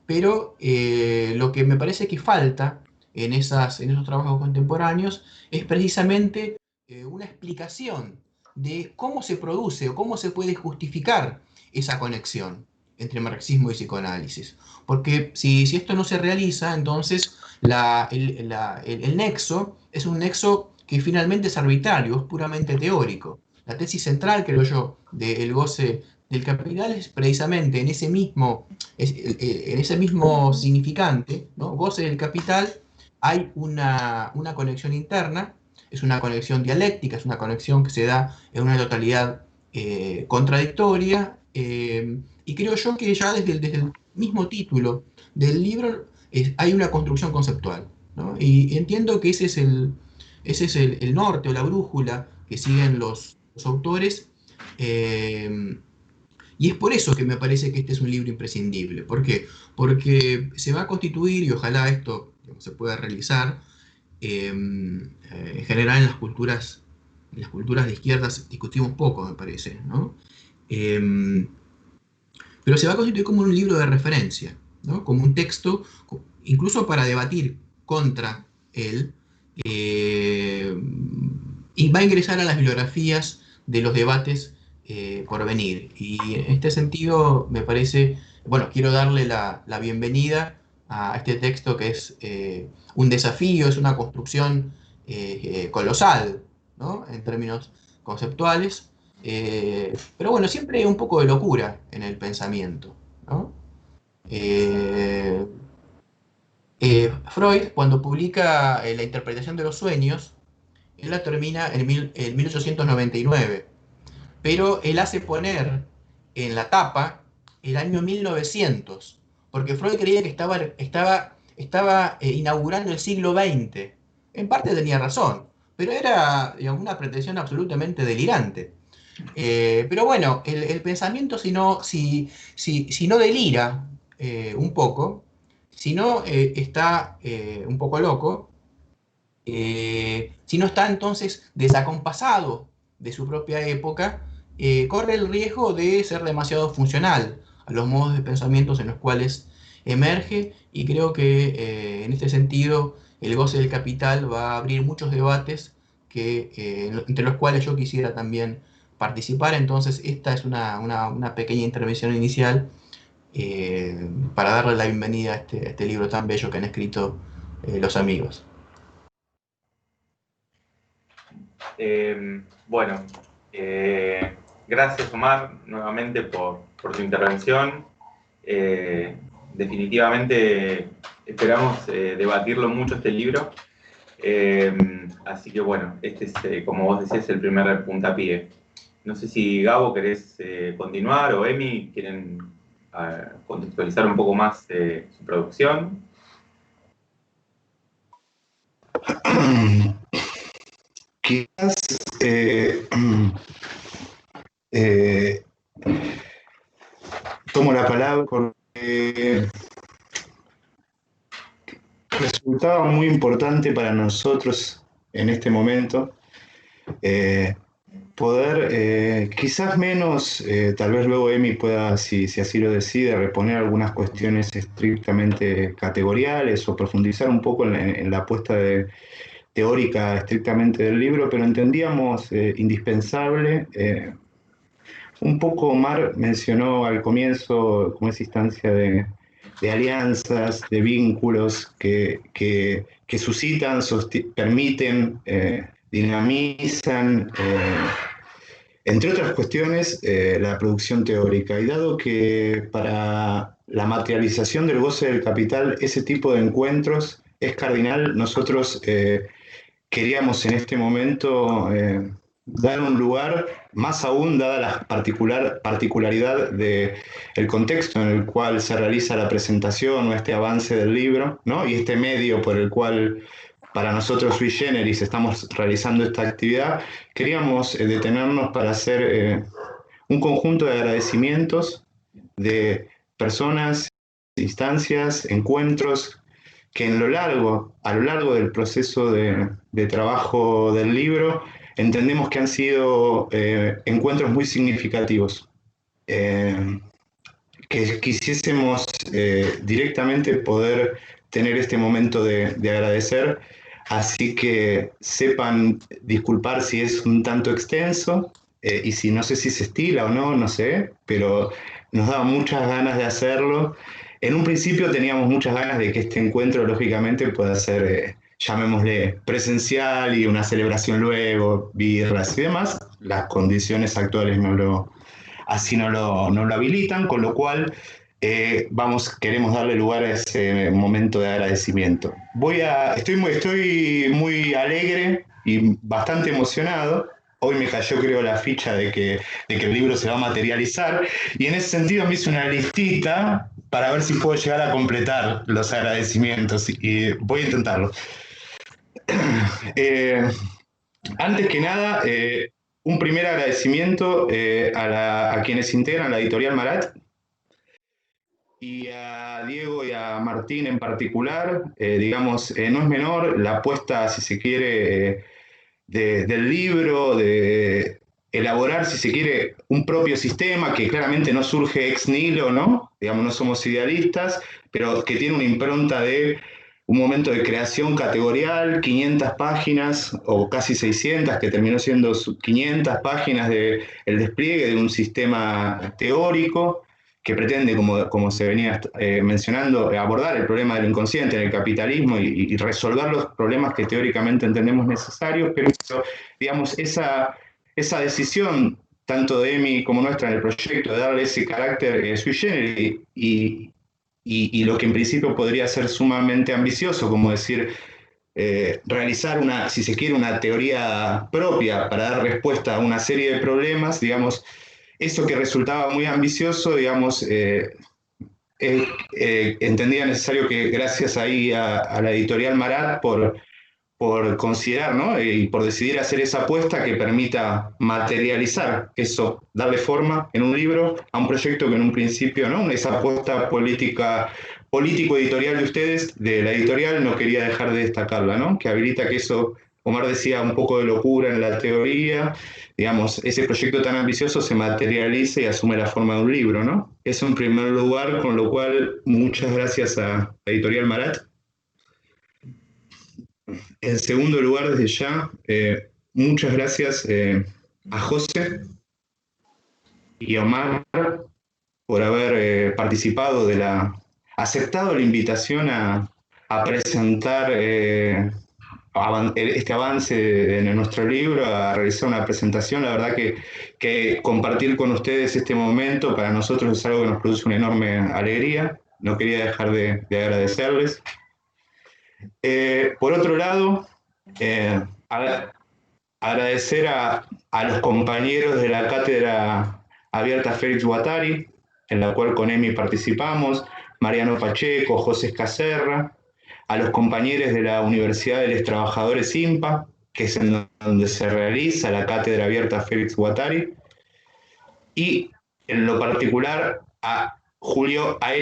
Pero lo que me parece que falta en esos trabajos contemporáneos es precisamente una explicación de cómo se produce o cómo se puede justificar esa conexión entre marxismo y psicoanálisis. Porque si esto no se realiza, entonces el nexo es un nexo que finalmente es arbitrario, es puramente teórico. La tesis central, creo yo, del goce del capital es precisamente en ese mismo significante, ¿no? Goce del capital, hay una conexión interna, es una conexión dialéctica, es una conexión que se da en una totalidad contradictoria, y creo yo que ya desde el mismo título del libro hay una construcción conceptual, ¿no? Y entiendo que ese es el norte o la brújula que siguen los autores, y es por eso que me parece que este es un libro imprescindible. ¿Por qué? Porque se va a constituir, y ojalá esto se pueda realizar, en general en las culturas de izquierdas discutimos poco, me parece, ¿no? Pero se va a constituir como un libro de referencia, ¿no? Como un texto, incluso para debatir contra él, y va a ingresar a las bibliografías de los debates por venir. Y en este sentido, me parece, bueno, quiero darle la bienvenida a este texto que es un desafío, es una construcción colosal, ¿no? En términos conceptuales, pero bueno, siempre hay un poco de locura en el pensamiento, ¿no? Freud, cuando publica la interpretación de los sueños, él la termina en 1899, pero él hace poner en la tapa el año 1900, porque Freud creía que estaba inaugurando el siglo XX. En parte tenía razón, pero era, digamos, una pretensión absolutamente delirante. Pero bueno, el pensamiento, si no delira un poco, si no está un poco loco, si no está entonces desacompasado de su propia época, corre el riesgo de ser demasiado funcional a los modos de pensamientos en los cuales emerge, y creo que en este sentido el goce del capital va a abrir muchos debates entre los cuales yo quisiera también participar. Entonces esta es una pequeña intervención inicial para darle la bienvenida a este libro tan bello que han escrito los amigos. Bueno, gracias Omar nuevamente por tu intervención. Definitivamente esperamos debatirlo mucho este libro. Así que bueno, este es, como vos decías, el primer puntapié. No sé si Gabo querés continuar o Emi quieren contextualizar un poco más su producción. Quizás tomo la palabra porque resultaba muy importante para nosotros en este momento poder, quizás menos, tal vez luego Emi pueda, si así lo decide, reponer algunas cuestiones estrictamente categoriales o profundizar un poco en la apuesta teórica estrictamente del libro, pero entendíamos indispensable. Un poco Omar mencionó al comienzo como esa instancia de alianzas, de vínculos que suscitan, permiten, dinamizan, entre otras cuestiones, la producción teórica. Y dado que para la materialización del goce del capital ese tipo de encuentros es cardinal, nosotros queríamos en este momento dar un lugar, más aún dada la particularidad del contexto en el cual se realiza la presentación o este avance del libro, ¿no? Y este medio por el cual para nosotros sui generis estamos realizando esta actividad, queríamos detenernos para hacer un conjunto de agradecimientos de personas, instancias, encuentros que a lo largo del proceso de trabajo del libro entendemos que han sido encuentros muy significativos, que quisiésemos directamente poder tener este momento de agradecer, así que sepan disculpar si es un tanto extenso, y si no sé si se estila o no, no sé, pero nos daba muchas ganas de hacerlo. En un principio teníamos muchas ganas de que este encuentro, lógicamente, pueda ser, llamémosle, presencial y una celebración luego, birras y demás. Las condiciones actuales así no lo habilitan, con lo cual queremos darle lugar a ese momento de agradecimiento. Estoy muy alegre y bastante emocionado. Hoy me cayó, creo, la ficha de que el libro se va a materializar, y en ese sentido me hice una listita para ver si puedo llegar a completar los agradecimientos, y voy a intentarlo. Antes que nada, un primer agradecimiento a quienes integran la editorial Marat, y a Diego y a Martín en particular. Digamos, no es menor la apuesta, si se quiere, del libro, de elaborar, si se quiere, un propio sistema que claramente no surge ex nihilo, ¿no? Digamos, no somos idealistas, pero que tiene una impronta de un momento de creación categorial, 500 páginas o casi 600, que terminó siendo 500 páginas del despliegue de un sistema teórico que pretende, como se venía mencionando, abordar el problema del inconsciente en el capitalismo y resolver los problemas que teóricamente entendemos necesarios, pero digamos, esa decisión, tanto de Emi como nuestra en el proyecto, de darle ese carácter sui generis y lo que en principio podría ser sumamente ambicioso, como decir, realizar si se quiere, una teoría propia para dar respuesta a una serie de problemas, digamos, eso que resultaba muy ambicioso, digamos, entendía necesario que, gracias ahí a la editorial Marat por considerar, ¿no? Y por decidir hacer esa apuesta que permita materializar eso, darle forma en un libro a un proyecto que en un principio, ¿no? Esa apuesta político-editorial de ustedes, de la editorial, no quería dejar de destacarla, ¿no? Que habilita que eso, Omar decía, un poco de locura en la teoría, digamos, ese proyecto tan ambicioso se materializa y asume la forma de un libro, ¿no? Eso en primer lugar, con lo cual muchas gracias a la editorial Marat. En segundo lugar, desde ya, muchas gracias a José y a Omar por haber participado aceptado la invitación a presentar este avance en nuestro libro, a realizar una presentación. La verdad que compartir con ustedes este momento para nosotros es algo que nos produce una enorme alegría. No quería dejar de agradecerles. Por otro lado, agradecer a los compañeros de la Cátedra Abierta Félix Guattari, en la cual con Emi participamos, Mariano Pacheco, José Escaserra, a los compañeros de la Universidad de los Trabajadores IMPA, que es en donde se realiza la Cátedra Abierta Félix Guattari, y en lo particular a Julio y a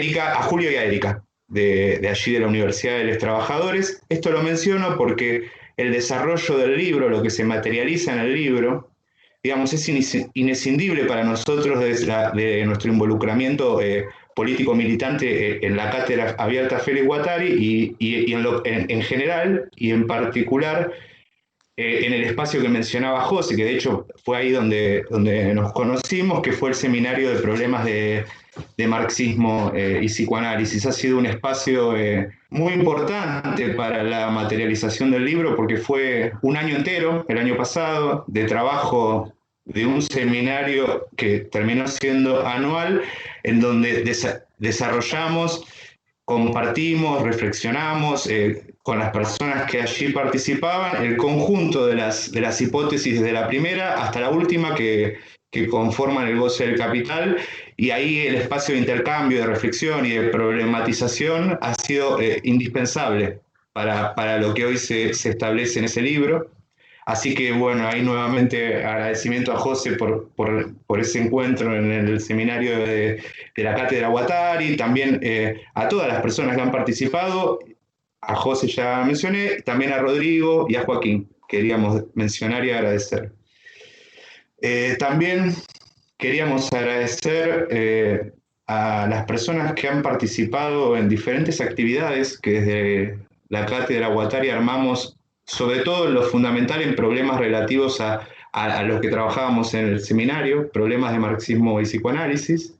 Erika, de allí de la Universidad de los Trabajadores. Esto lo menciono porque el desarrollo del libro, lo que se materializa en el libro, digamos, es inescindible para nosotros de nuestro involucramiento político militante en la Cátedra Abierta Félix Guattari y en general y en particular en el espacio que mencionaba José, que de hecho fue ahí donde nos conocimos, que fue el seminario de problemas de marxismo y psicoanálisis. Ha sido un espacio muy importante para la materialización del libro, porque fue un año entero, el año pasado, de trabajo de un seminario que terminó siendo anual, en donde desarrollamos, compartimos, reflexionamos con las personas que allí participaban el conjunto de las hipótesis, desde la primera hasta la última, que conforman el goce del capital, y ahí el espacio de intercambio, de reflexión y de problematización ha sido indispensable para lo que hoy se establece en ese libro. Así que bueno, ahí nuevamente agradecimiento a José por ese encuentro en el seminario de la Cátedra Guattari, también a todas las personas que han participado, a José ya mencioné, también a Rodrigo y a Joaquín. queríamos mencionar y agradecer. También queríamos agradecer a las personas que han participado en diferentes actividades que desde la Cátedra Guattari armamos, sobre todo en lo fundamental en problemas relativos a lo que trabajábamos en el seminario, problemas de marxismo y psicoanálisis.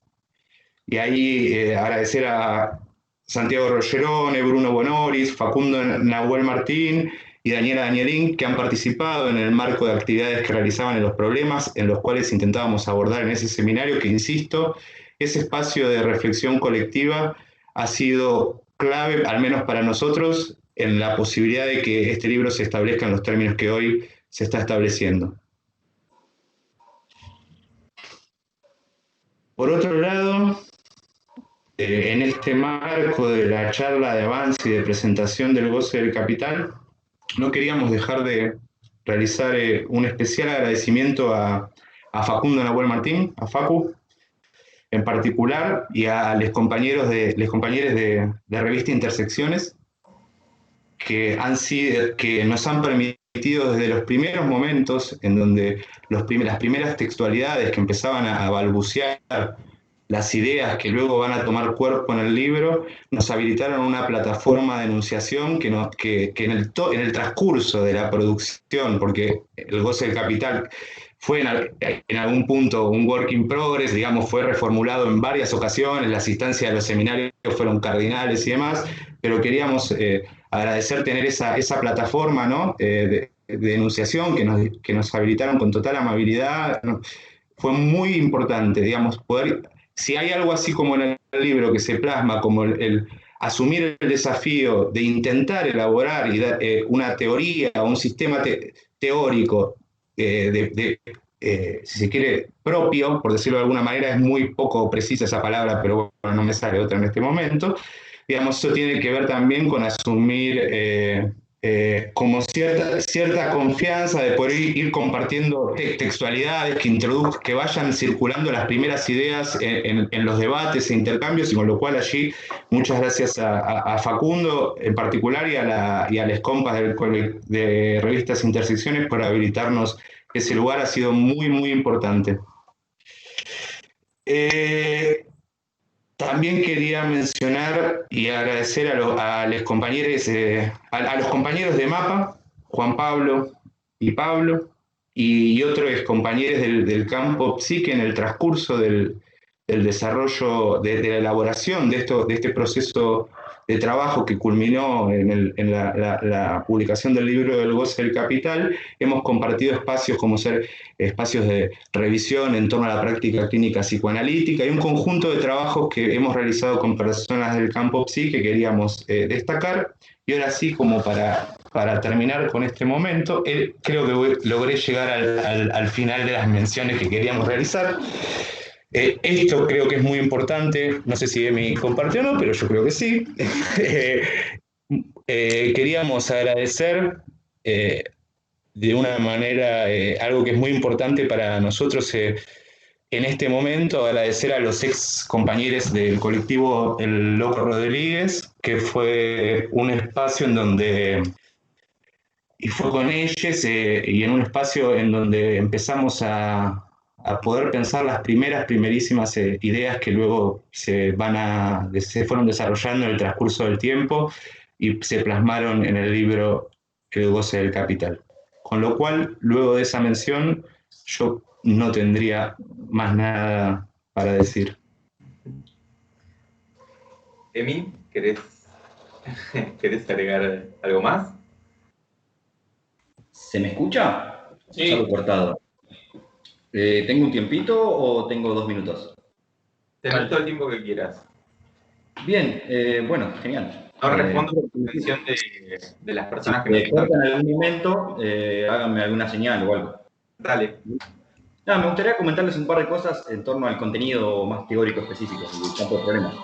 Y ahí agradecer a Santiago Rogerone, Bruno Bonoris, Facundo Nahuel Martín y Daniela Danielín, que han participado en el marco de actividades que realizaban en los problemas en los cuales intentábamos abordar en ese seminario, que insisto, ese espacio de reflexión colectiva ha sido clave, al menos para nosotros, en la posibilidad de que este libro se establezca en los términos que hoy se está estableciendo. Por otro lado, en este marco de la charla de avance y de presentación del goce del capital, no queríamos dejar de realizar un especial agradecimiento a Facundo Nahuel Martín, a Facu, en particular, y a los compañeros de revista Intersecciones, que nos han permitido desde los primeros momentos en donde las primeras textualidades que empezaban a balbucear las ideas que luego van a tomar cuerpo en el libro, nos habilitaron una plataforma de enunciación que en el transcurso de la producción, porque el goce del capital fue en algún punto un work in progress, digamos, fue reformulado en varias ocasiones, las instancias de los seminarios fueron cardinales y demás, pero queríamos agradecer tener esa plataforma, ¿no? de enunciación que nos habilitaron con total amabilidad. ¿No? Fue muy importante, digamos, poder, si hay algo así como en el libro que se plasma como el asumir el desafío de intentar elaborar y dar una teoría o un sistema teórico si se quiere, propio, por decirlo de alguna manera, es muy poco precisa esa palabra, pero bueno, no me sale otra en este momento. Digamos, eso tiene que ver también con asumir como cierta confianza de poder ir compartiendo textualidades que vayan circulando las primeras ideas en los debates e intercambios, y con lo cual allí muchas gracias a Facundo en particular y a las compas de revistas Intersecciones por habilitarnos ese lugar. Ha sido muy, muy importante. También quería mencionar y agradecer a los compañeros de MAPA, Juan Pablo y Pablo, y otros compañeros del campo Psique en el transcurso del desarrollo, de la elaboración de este proceso de trabajo que culminó en la publicación del libro del goce del capital. Hemos compartido espacios como ser espacios de revisión en torno a la práctica clínica psicoanalítica y un conjunto de trabajos que hemos realizado con personas del campo psi que queríamos destacar. Y ahora sí, como para terminar con este momento, creo que logré llegar al final de las menciones que queríamos realizar. Esto creo que es muy importante, no sé si Emi compartió o no, pero yo creo que sí. Queríamos agradecer de una manera algo que es muy importante para nosotros en este momento, agradecer a los ex compañeros del colectivo El Loco Rodríguez, que fue un espacio en donde, y fue con ellos, y en un espacio en donde empezamos a poder pensar las primerísimas ideas que luego se fueron desarrollando en el transcurso del tiempo y se plasmaron en el libro El goce del capital. Con lo cual, luego de esa mención, yo no tendría más nada para decir. Emi, ¿querés agregar algo más? ¿Se me escucha? Sí. Salgo cortado. ¿Tengo un tiempito o tengo 2 minutos? Tenés todo el tiempo que quieras. Bien, bueno, genial. No respondo por la atención de las personas que nos Si cortan en algún momento, háganme alguna señal o algo. Dale. Me gustaría comentarles un par de cosas en torno al contenido más teórico específico del campo de problemas.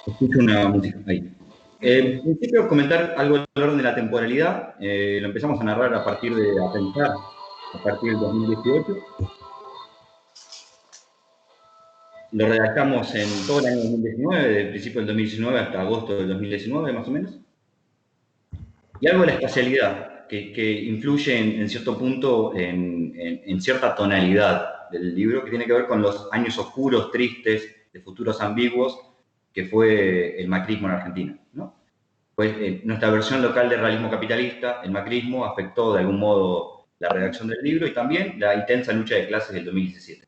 Escucho una música ahí. En principio, comentar algo del orden de la temporalidad. Lo empezamos a narrar a partir del 2018. Lo redactamos en todo el año 2019, desde el principio del 2019 hasta agosto del 2019, más o menos. y algo de la espacialidad, que influye en cierto punto en cierta tonalidad del libro, que tiene que ver con los años oscuros, tristes, de futuros ambiguos, que fue el macrismo en Argentina, ¿no? Pues nuestra versión local de realismo capitalista, el macrismo, afectó de algún modo la redacción del libro y también la intensa lucha de clases del 2017.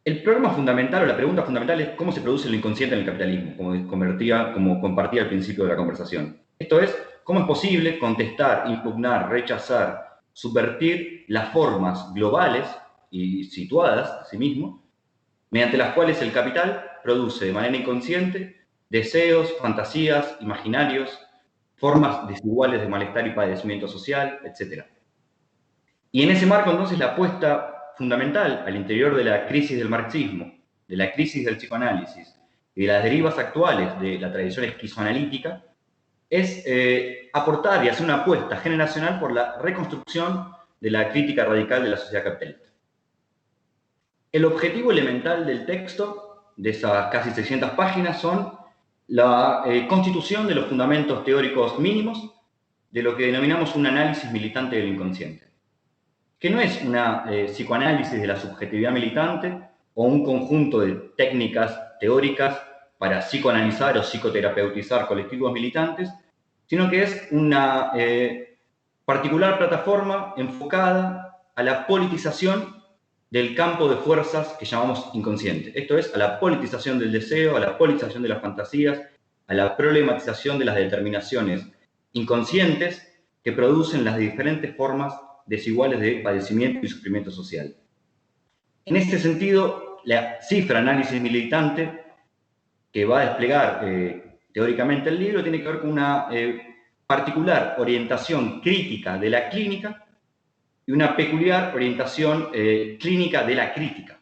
El problema fundamental o la pregunta fundamental es cómo se produce el inconsciente en el capitalismo, como compartía al principio de la conversación. Esto es, cómo es posible contestar, impugnar, rechazar, subvertir las formas globales y situadas de sí mismo, mediante las cuales el capital produce de manera inconsciente deseos, fantasías, imaginarios, formas desiguales de malestar y padecimiento social, etc. Y en ese marco, entonces, la apuesta fundamental al interior de la crisis del marxismo, de la crisis del psicoanálisis y de las derivas actuales de la tradición esquizoanalítica es aportar y hacer una apuesta generacional por la reconstrucción de la crítica radical de la sociedad capitalista. El objetivo elemental del texto, de esas casi 600 páginas, son la constitución de los fundamentos teóricos mínimos de lo que denominamos un análisis militante del inconsciente, que no es una psicoanálisis de la subjetividad militante o un conjunto de técnicas teóricas para psicoanalizar o psicoterapeutizar colectivos militantes, sino que es una particular plataforma enfocada a la politización del campo de fuerzas que llamamos inconsciente. Esto es, a la politización del deseo, a la politización de las fantasías, a la problematización de las determinaciones inconscientes que producen las diferentes formas desiguales de padecimiento y sufrimiento social. En este sentido, la cifra análisis militante que va a desplegar teóricamente el libro tiene que ver con una particular orientación crítica de la clínica y una peculiar orientación clínica de la crítica.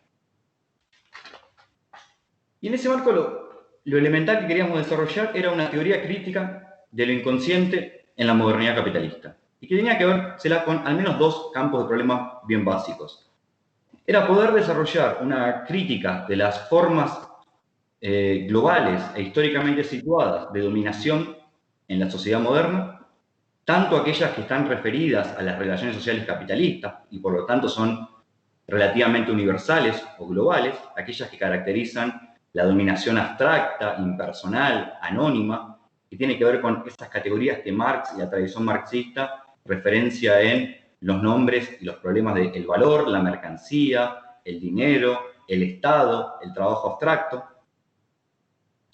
Y en ese marco lo elemental que queríamos desarrollar era una teoría crítica de lo inconsciente en la modernidad capitalista, y que tenía que vérsela con al menos dos campos de problemas bien básicos. Era poder desarrollar una crítica de las formas globales e históricamente situadas de dominación en la sociedad moderna, tanto aquellas que están referidas a las relaciones sociales capitalistas y por lo tanto son relativamente universales o globales, aquellas que caracterizan la dominación abstracta, impersonal, anónima, que tiene que ver con esas categorías que Marx y la tradición marxista referencia en los nombres y los problemas del valor, la mercancía, el dinero, el Estado, el trabajo abstracto.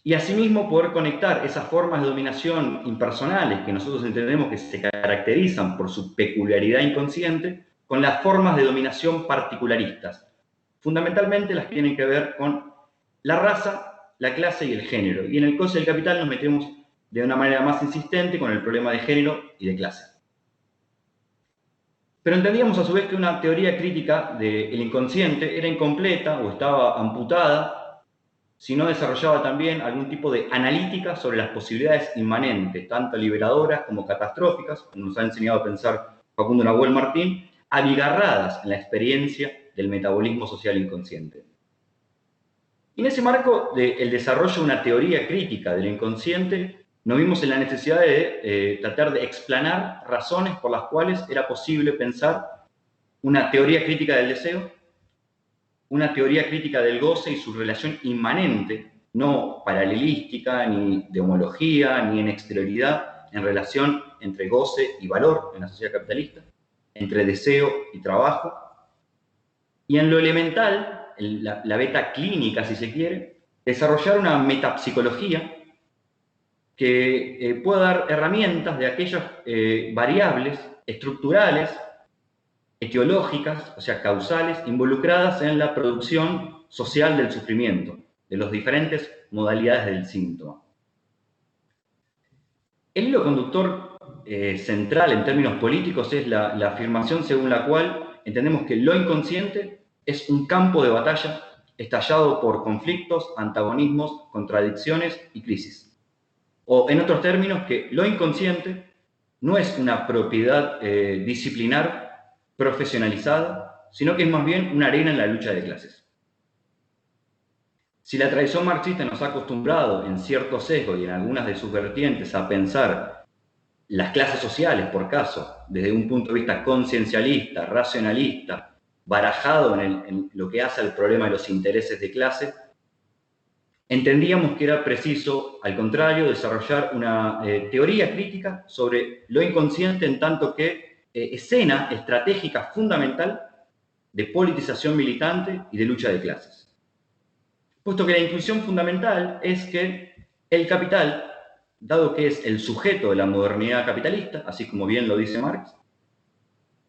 Y asimismo poder conectar esas formas de dominación impersonales que nosotros entendemos que se caracterizan por su peculiaridad inconsciente con las formas de dominación particularistas, fundamentalmente las que tienen que ver con la raza, la clase y el género. Y en el caso del capital nos metemos de una manera más insistente con el problema de género y de clase. Pero entendíamos a su vez que una teoría crítica del inconsciente era incompleta o estaba amputada si no desarrollaba también algún tipo de analítica sobre las posibilidades inmanentes, tanto liberadoras como catastróficas, como nos ha enseñado a pensar Facundo Nahuel Martín, abigarradas en la experiencia del metabolismo social inconsciente. Y en ese marco del desarrollo de una teoría crítica del inconsciente, nos vimos en la necesidad de tratar de explanar razones por las cuales era posible pensar una teoría crítica del deseo, una teoría crítica del goce y su relación inmanente, no paralelística, ni de homología, ni en exterioridad, en relación entre goce y valor en la sociedad capitalista, entre deseo y trabajo, y en lo elemental, la beta clínica, si se quiere, desarrollar una metapsicología que pueda dar herramientas de aquellas variables estructurales, etiológicas, o sea, causales, involucradas en la producción social del sufrimiento, de las diferentes modalidades del síntoma. El hilo conductor central en términos políticos es la afirmación según la cual entendemos que lo inconsciente es un campo de batalla estallado por conflictos, antagonismos, contradicciones y crisis. O, en otros términos, que lo inconsciente no es una propiedad disciplinar profesionalizada, sino que es más bien una arena en la lucha de clases. Si la tradición marxista nos ha acostumbrado en cierto sesgo y en algunas de sus vertientes a pensar las clases sociales, por caso, desde un punto de vista conciencialista, racionalista, barajado en lo que hace al problema de los intereses de clase, entendíamos que era preciso, al contrario, desarrollar una teoría crítica sobre lo inconsciente en tanto que escena estratégica fundamental de politización militante y de lucha de clases. Puesto que la intuición fundamental es que el capital, dado que es el sujeto de la modernidad capitalista, así como bien lo dice Marx,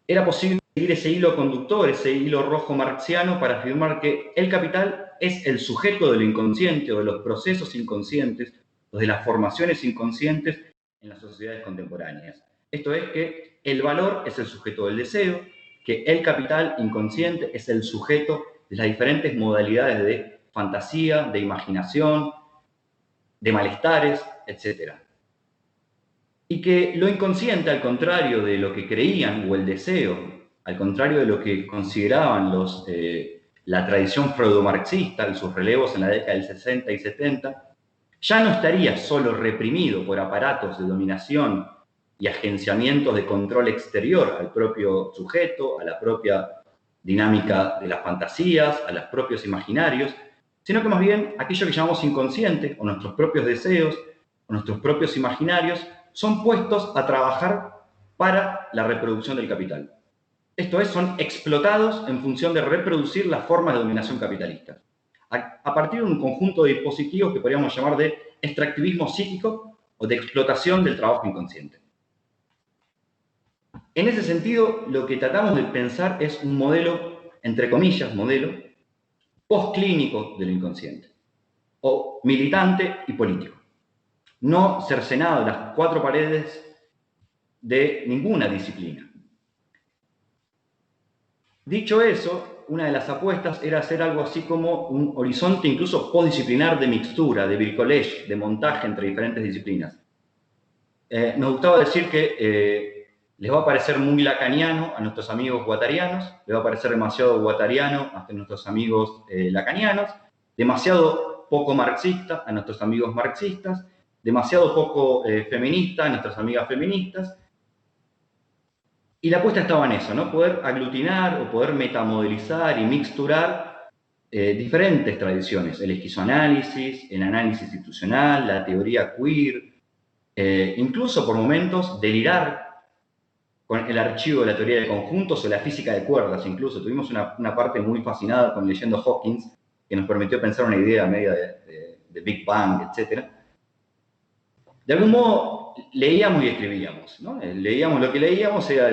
era posible seguir ese hilo conductor, ese hilo rojo marxiano para afirmar que el capital es el sujeto de lo inconsciente o de los procesos inconscientes o de las formaciones inconscientes en las sociedades contemporáneas. Esto es que el valor es el sujeto del deseo, que el capital inconsciente es el sujeto de las diferentes modalidades de fantasía, de imaginación, de malestares, etc. Y que lo inconsciente, al contrario de lo que creían, o el deseo, al contrario de lo que consideraban la tradición freudomarxista y sus relevos en la década del 60 y 70, ya no estaría solo reprimido por aparatos de dominación y agenciamientos de control exterior al propio sujeto, a la propia dinámica de las fantasías, a los propios imaginarios, sino que más bien aquello que llamamos inconsciente, o nuestros propios deseos, o nuestros propios imaginarios, son puestos a trabajar para la reproducción del capital. Esto es, son explotados en función de reproducir las formas de dominación capitalista. A partir de un conjunto de dispositivos que podríamos llamar de extractivismo psíquico o de explotación del trabajo inconsciente. En ese sentido, lo que tratamos de pensar es un modelo, entre comillas, modelo, postclínico de lo inconsciente, o militante y político. No cercenado en las cuatro paredes de ninguna disciplina. Dicho eso, una de las apuestas era hacer algo así como un horizonte incluso postdisciplinar de mixtura, de bricolage, de montaje entre diferentes disciplinas. Nos gustaba decir que les va a parecer muy lacaniano a nuestros amigos guattarianos, les va a parecer demasiado guattariano a nuestros amigos lacanianos, demasiado poco marxista a nuestros amigos marxistas, demasiado poco feminista a nuestras amigas feministas. Y la apuesta estaba en eso, ¿no? Poder aglutinar o poder metamodelizar y mixturar diferentes tradiciones. El esquizoanálisis, el análisis institucional, la teoría queer, incluso por momentos delirar con el archivo de la teoría de conjuntos o la física de cuerdas. Incluso tuvimos una parte muy fascinada con leyendo Hawkins, que nos permitió pensar una idea media de Big Bang, etc. De algún modo, leíamos y escribíamos, ¿no? Leíamos lo que leíamos, era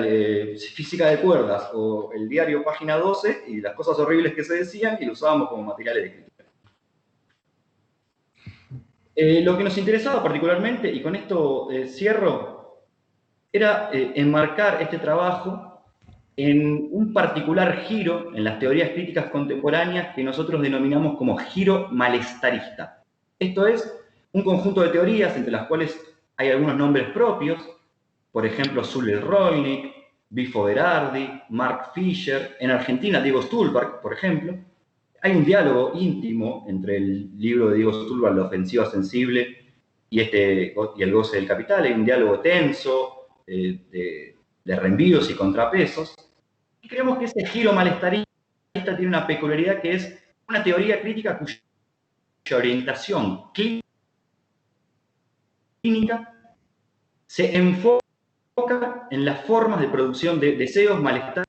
física de cuerdas o el diario Página 12 y las cosas horribles que se decían y lo usábamos como materiales de escritura. Lo que nos interesaba particularmente, y con esto cierro, era enmarcar este trabajo en un particular giro en las teorías críticas contemporáneas que nosotros denominamos como giro malestarista. Esto es, un conjunto de teorías entre las cuales hay algunos nombres propios, por ejemplo, Zuller Rollnick, Bifo Berardi, Mark Fisher, en Argentina Diego Stulberg, por ejemplo. Hay un diálogo íntimo entre el libro de Diego Stulberg, La ofensiva sensible, y el goce del capital. Hay un diálogo tenso, de reenvíos y contrapesos. Y creemos que ese giro malestarista tiene una peculiaridad que es una teoría crítica cuya orientación clínica se enfoca en las formas de producción de deseos, malestares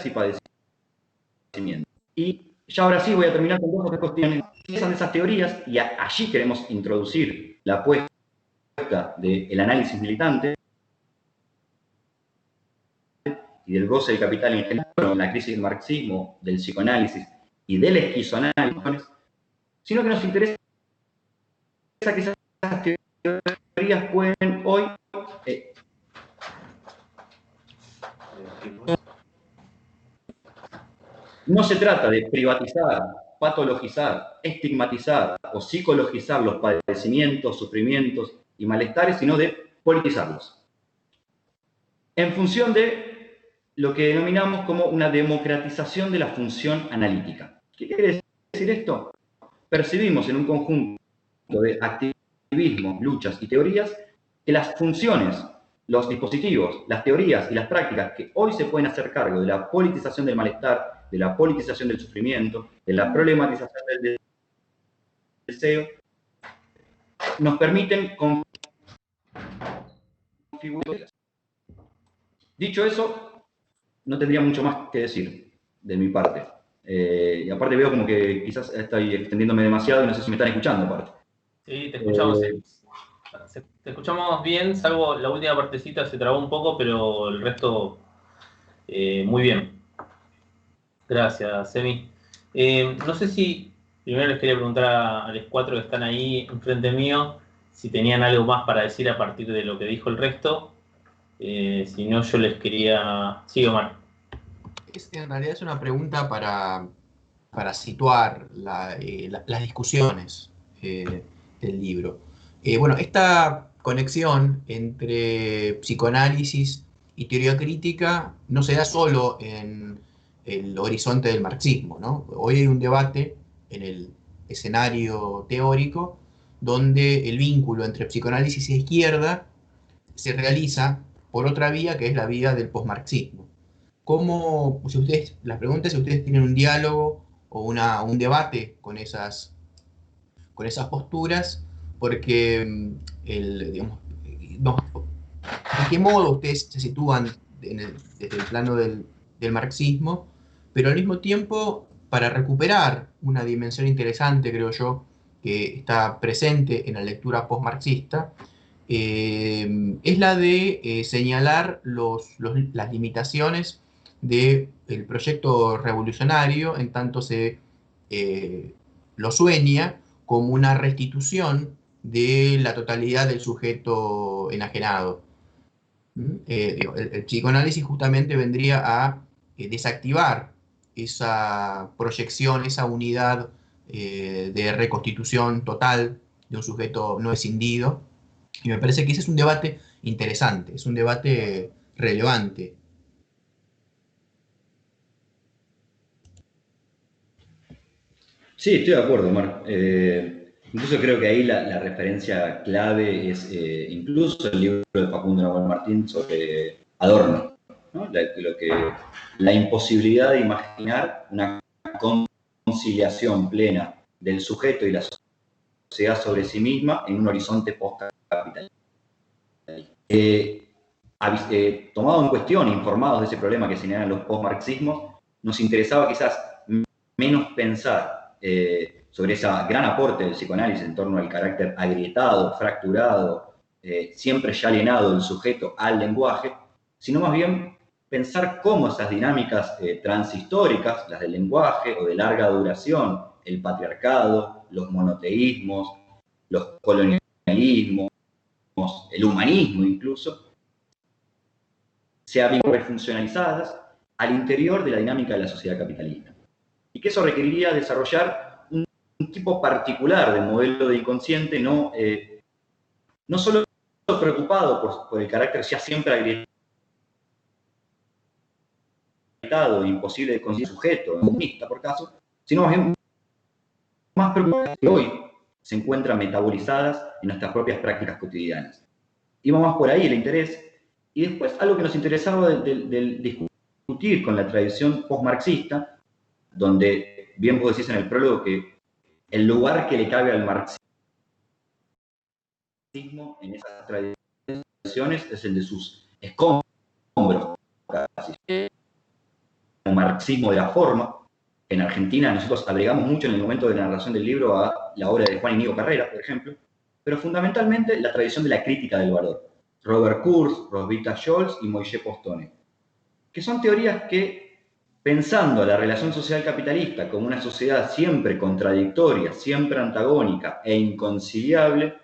y padecimientos. Y ya ahora sí voy a terminar con dos cuestiones. Esas de esas teorías, y allí queremos introducir la apuesta del análisis militante y del goce del capital en general, en la crisis del marxismo, del psicoanálisis y del esquizoanálisis, sino que nos interesa que esas teorías pueden hoy no se trata de privatizar, patologizar, estigmatizar o psicologizar los padecimientos, sufrimientos y malestares, sino de politizarlos. En función de lo que denominamos como una democratización de la función analítica. ¿Qué quiere decir esto? percibimos en un conjunto de activismos, luchas y teorías que las funciones, los dispositivos, las teorías y las prácticas que hoy se pueden hacer cargo de la politización del malestar, de la politización del sufrimiento, de la problematización del deseo, nos permiten configurar. Dicho eso, no tendría mucho más que decir de mi parte. Y aparte veo como que quizás estoy extendiéndome demasiado y no sé si me están escuchando aparte. Sí, te escuchamos. Te escuchamos bien, salvo la última partecita se trabó un poco, pero el resto muy bien. Gracias, Semi. No sé si primero les quería preguntar a los cuatro que están ahí enfrente mío si tenían algo más para decir a partir de lo que dijo el resto. Si no, yo les quería... Sí, Omar. En realidad es una pregunta para situar las discusiones del libro. Bueno, esta conexión entre psicoanálisis y teoría crítica no se da solo en el horizonte del marxismo, ¿no? Hoy hay un debate en el escenario teórico donde el vínculo entre psicoanálisis e izquierda se realiza por otra vía, que es la vía del posmarxismo. ¿Cómo, si ustedes, la pregunta es si ustedes tienen un diálogo o un debate con esas posturas, porque digamos, ¿de qué modo ustedes se sitúan desde el plano del marxismo, pero al mismo tiempo para recuperar una dimensión interesante, creo yo, que está presente en la lectura postmarxista, es la de señalar las limitaciones del proyecto revolucionario, en tanto se lo sueña como una restitución de la totalidad del sujeto enajenado. El psicoanálisis justamente vendría a desactivar esa proyección, esa unidad de reconstitución total de un sujeto no escindido. Y me parece que ese es un debate interesante, es un debate relevante. Sí, estoy de acuerdo, Omar. Incluso creo que ahí la referencia clave es incluso el libro de Facundo Nahuel Martín sobre Adorno, ¿no? La imposibilidad de imaginar una conciliación plena del sujeto y la sociedad sobre sí misma en un horizonte post-capitalista. Tomado en cuestión, informados de ese problema que señalan los postmarxismos, nos interesaba quizás menos pensar sobre ese gran aporte del psicoanálisis en torno al carácter agrietado, fracturado, siempre ya alienado del sujeto al lenguaje, sino más bien pensar cómo esas dinámicas transhistóricas, las del lenguaje o de larga duración, el patriarcado, los monoteísmos, los colonialismos, el humanismo incluso, se han refuncionalizadas al interior de la dinámica de la sociedad capitalista. Y que eso requeriría desarrollar un tipo particular de modelo de inconsciente, no solo preocupado por el carácter ya siempre agrietado e imposible de conseguir sujeto, comunista por caso, sino más bien más preocupadas que hoy se encuentran metabolizadas en nuestras propias prácticas cotidianas. Iba más por ahí el interés. Y después algo que nos interesaba del discutir con la tradición postmarxista, donde bien vos decís en el prólogo que el lugar que le cabe al marxismo en esas tradiciones es el de sus escombros, casi. El marxismo de la forma. En Argentina nosotros agregamos mucho en el momento de la narración del libro a la obra de Juan Íñigo Carrera, por ejemplo, pero fundamentalmente la tradición de la crítica del valor. Robert Kurz, Roswitha Scholz y Moishe Postone, que son teorías que, pensando la relación social capitalista como una sociedad siempre contradictoria, siempre antagónica e inconciliable,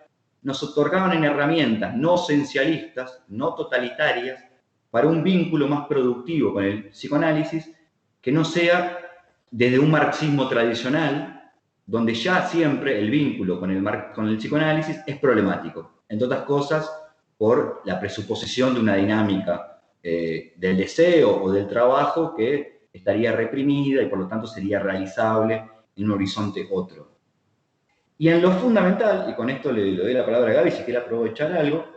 nos otorgaban en herramientas no esencialistas, no totalitarias, para un vínculo más productivo con el psicoanálisis que no sea desde un marxismo tradicional, donde ya siempre el vínculo con el psicoanálisis es problemático, entre otras cosas por la presuposición de una dinámica del deseo o del trabajo que estaría reprimida y por lo tanto sería realizable en un horizonte otro. Y en lo fundamental, y con esto le doy la palabra a Gaby si quiere aprovechar algo,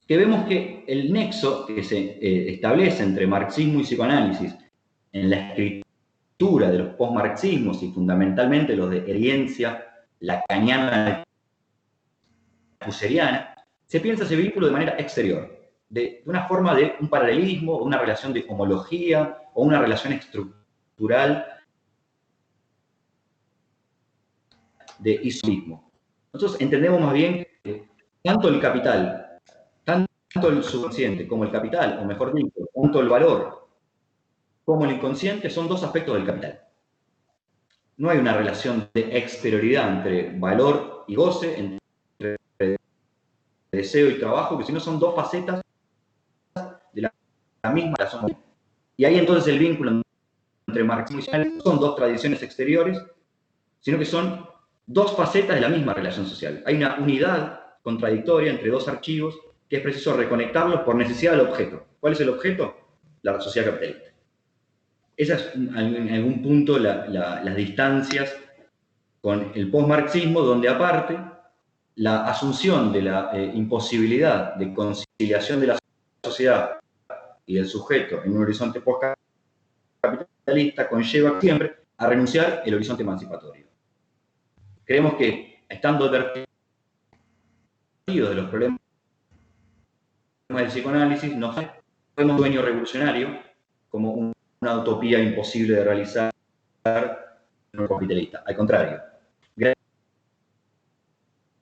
que vemos que el nexo que se establece entre marxismo y psicoanálisis en la escritura de los postmarxismos y fundamentalmente los de herencia lacaniana husserliana, se piensa ese vínculo de manera exterior, de una forma de un paralelismo, una relación de homología o una relación estructural de isomismo. Nosotros entendemos más bien que tanto el capital, tanto el subconsciente como el capital, o mejor dicho, tanto el valor como el inconsciente son dos aspectos del capital. No hay una relación de exterioridad entre valor y goce, entre deseo y trabajo, que si no son dos facetas de la misma razón. Y ahí entonces el vínculo entre marxismo y psicoanálisis no son dos tradiciones exteriores, sino que son dos facetas de la misma relación social. Hay una unidad contradictoria entre dos archivos que es preciso reconectarlos por necesidad del objeto. ¿Cuál es el objeto? La sociedad capitalista. Esas es en algún punto las distancias con el postmarxismo, donde aparte la asunción de la imposibilidad de conciliación de la sociedad y del sujeto en un horizonte postcapitalista conlleva siempre a renunciar el horizonte emancipatorio. Creemos que, estando advertidos de los problemas del psicoanálisis, no vemos un sueño revolucionario como una utopía imposible de realizar en un capitalista. Al contrario,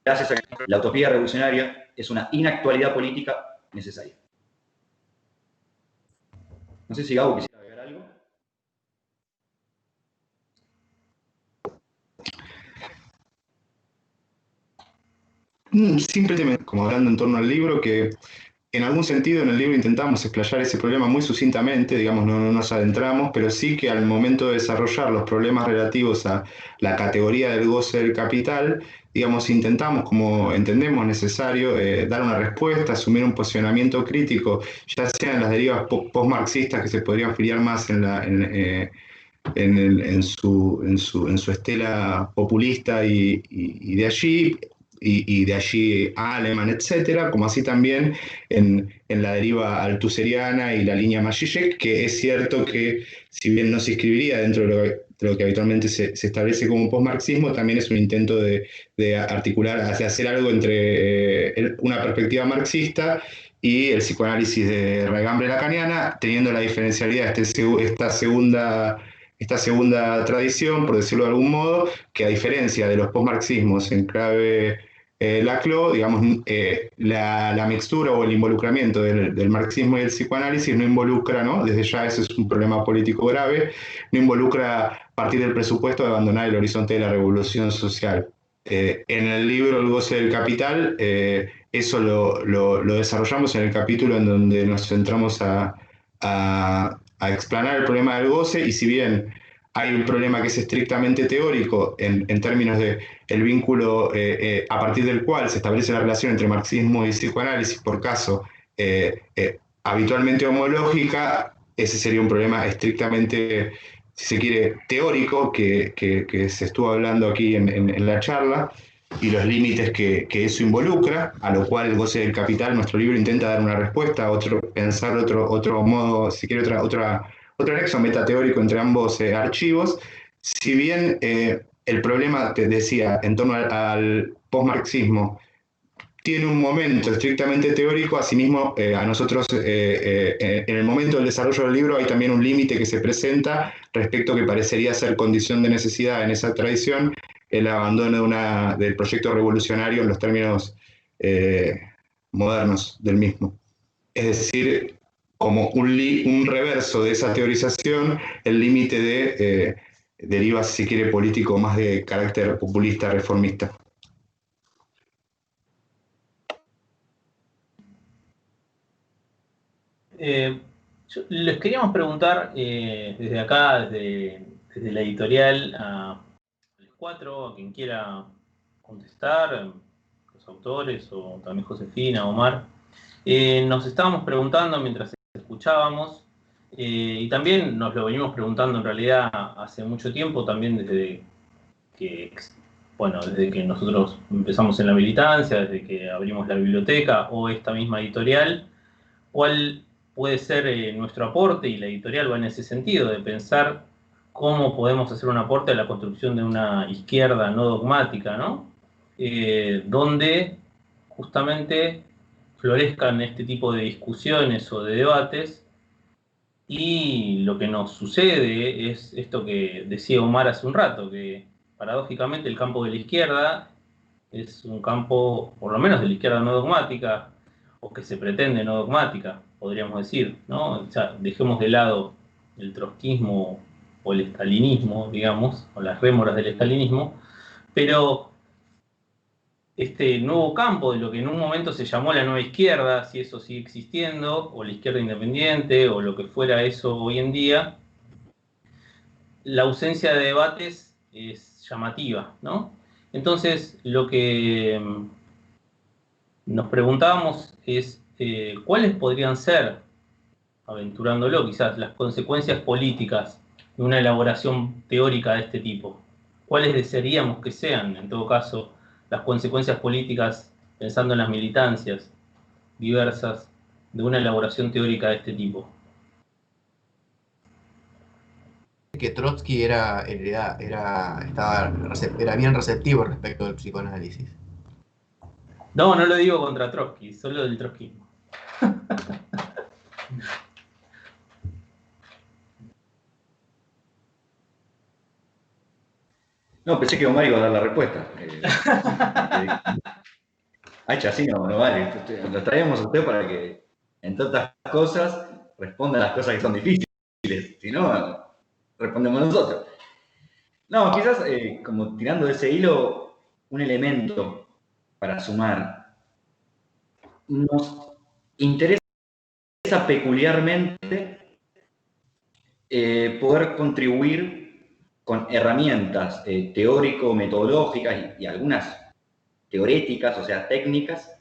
gracias a que la utopía revolucionaria es una inactualidad política necesaria. No sé si Gabo quisiera agregar algo. Simplemente, como hablando en torno al libro, que en algún sentido en el libro intentamos explayar ese problema muy sucintamente, digamos, no nos adentramos, pero sí que al momento de desarrollar los problemas relativos a la categoría del goce del capital, digamos, intentamos, como entendemos necesario, dar una respuesta, asumir un posicionamiento crítico, ya sean las derivas postmarxistas que se podrían filiar más en su estela populista y de allí, y de allí a Alemán, etcétera, como así también en la deriva althuseriana y la línea Zizek, que es cierto que, si bien no se inscribiría dentro de lo que habitualmente se establece como postmarxismo, también es un intento de articular, de hacer algo entre una perspectiva marxista y el psicoanálisis de raigambre lacaniana, teniendo la diferencialidad de esta segunda tradición, por decirlo de algún modo, que a diferencia de los postmarxismos en clave Laclau, digamos, la mixtura o el involucramiento del marxismo y el psicoanálisis no involucra, ¿no? Desde ya eso es un problema político grave, no involucra partir del presupuesto de abandonar el horizonte de la revolución social. En el libro El goce del capital, eso lo desarrollamos en el capítulo en donde nos centramos a explanar el problema del goce, y si bien hay un problema que es estrictamente teórico en términos de el vínculo a partir del cual se establece la relación entre marxismo y psicoanálisis, por caso habitualmente homológica, ese sería un problema estrictamente, si se quiere, teórico, que se estuvo hablando aquí en la charla, y los límites que eso involucra, a lo cual el goce del capital, nuestro libro intenta dar una respuesta, pensar otro modo, si quiere, otro nexo metateórico entre ambos archivos. Si bien el problema, te decía, en torno al postmarxismo, tiene un momento estrictamente teórico, asimismo a nosotros en el momento del desarrollo del libro hay también un límite que se presenta respecto que parecería ser condición de necesidad en esa tradición, el abandono del proyecto revolucionario en los términos modernos del mismo. Es decir, como un reverso de esa teorización, el límite de deriva, si quiere, político más de carácter populista, reformista. Les queríamos preguntar desde acá, desde la editorial, a los cuatro, a quien quiera contestar, los autores o también Josefina, Omar. Nos estábamos preguntando mientras escuchábamos, y también nos lo venimos preguntando en realidad hace mucho tiempo, también desde que bueno, desde que nosotros empezamos en la militancia, desde que abrimos la biblioteca o esta misma editorial, ¿cuál puede ser nuestro aporte? Y la editorial va en ese sentido, de pensar cómo podemos hacer un aporte a la construcción de una izquierda no dogmática, ¿no? Donde justamente florezcan este tipo de discusiones o de debates, y lo que nos sucede es esto que decía Omar hace un rato, que paradójicamente el campo de la izquierda es un campo, por lo menos de la izquierda no dogmática, o que se pretende no dogmática, podríamos decir, ¿no? O sea, dejemos de lado el trotskismo o el estalinismo, digamos, o las rémoras del estalinismo, pero este nuevo campo de lo que en un momento se llamó la nueva izquierda, si eso sigue existiendo, o la izquierda independiente, o lo que fuera eso hoy en día, la ausencia de debates es llamativa, ¿no? Entonces, lo que nos preguntábamos es cuáles podrían ser, aventurándolo quizás, las consecuencias políticas de una elaboración teórica de este tipo. ¿Cuáles desearíamos que sean, en todo caso, las consecuencias políticas, pensando en las militancias diversas, de una elaboración teórica de este tipo? Que Trotsky era bien receptivo respecto del psicoanálisis. No, no lo digo contra Trotsky, solo del trotskismo. No, pensé que Omar iba a dar la respuesta. Así no vale. Lo traemos a usted para que, entre otras cosas, responda a las cosas que son difíciles. Si no, respondemos nosotros. No, quizás, como tirando de ese hilo, un elemento para sumar. Nos interesa peculiarmente poder contribuir con herramientas teórico-metodológicas y algunas teoréticas, o sea, técnicas,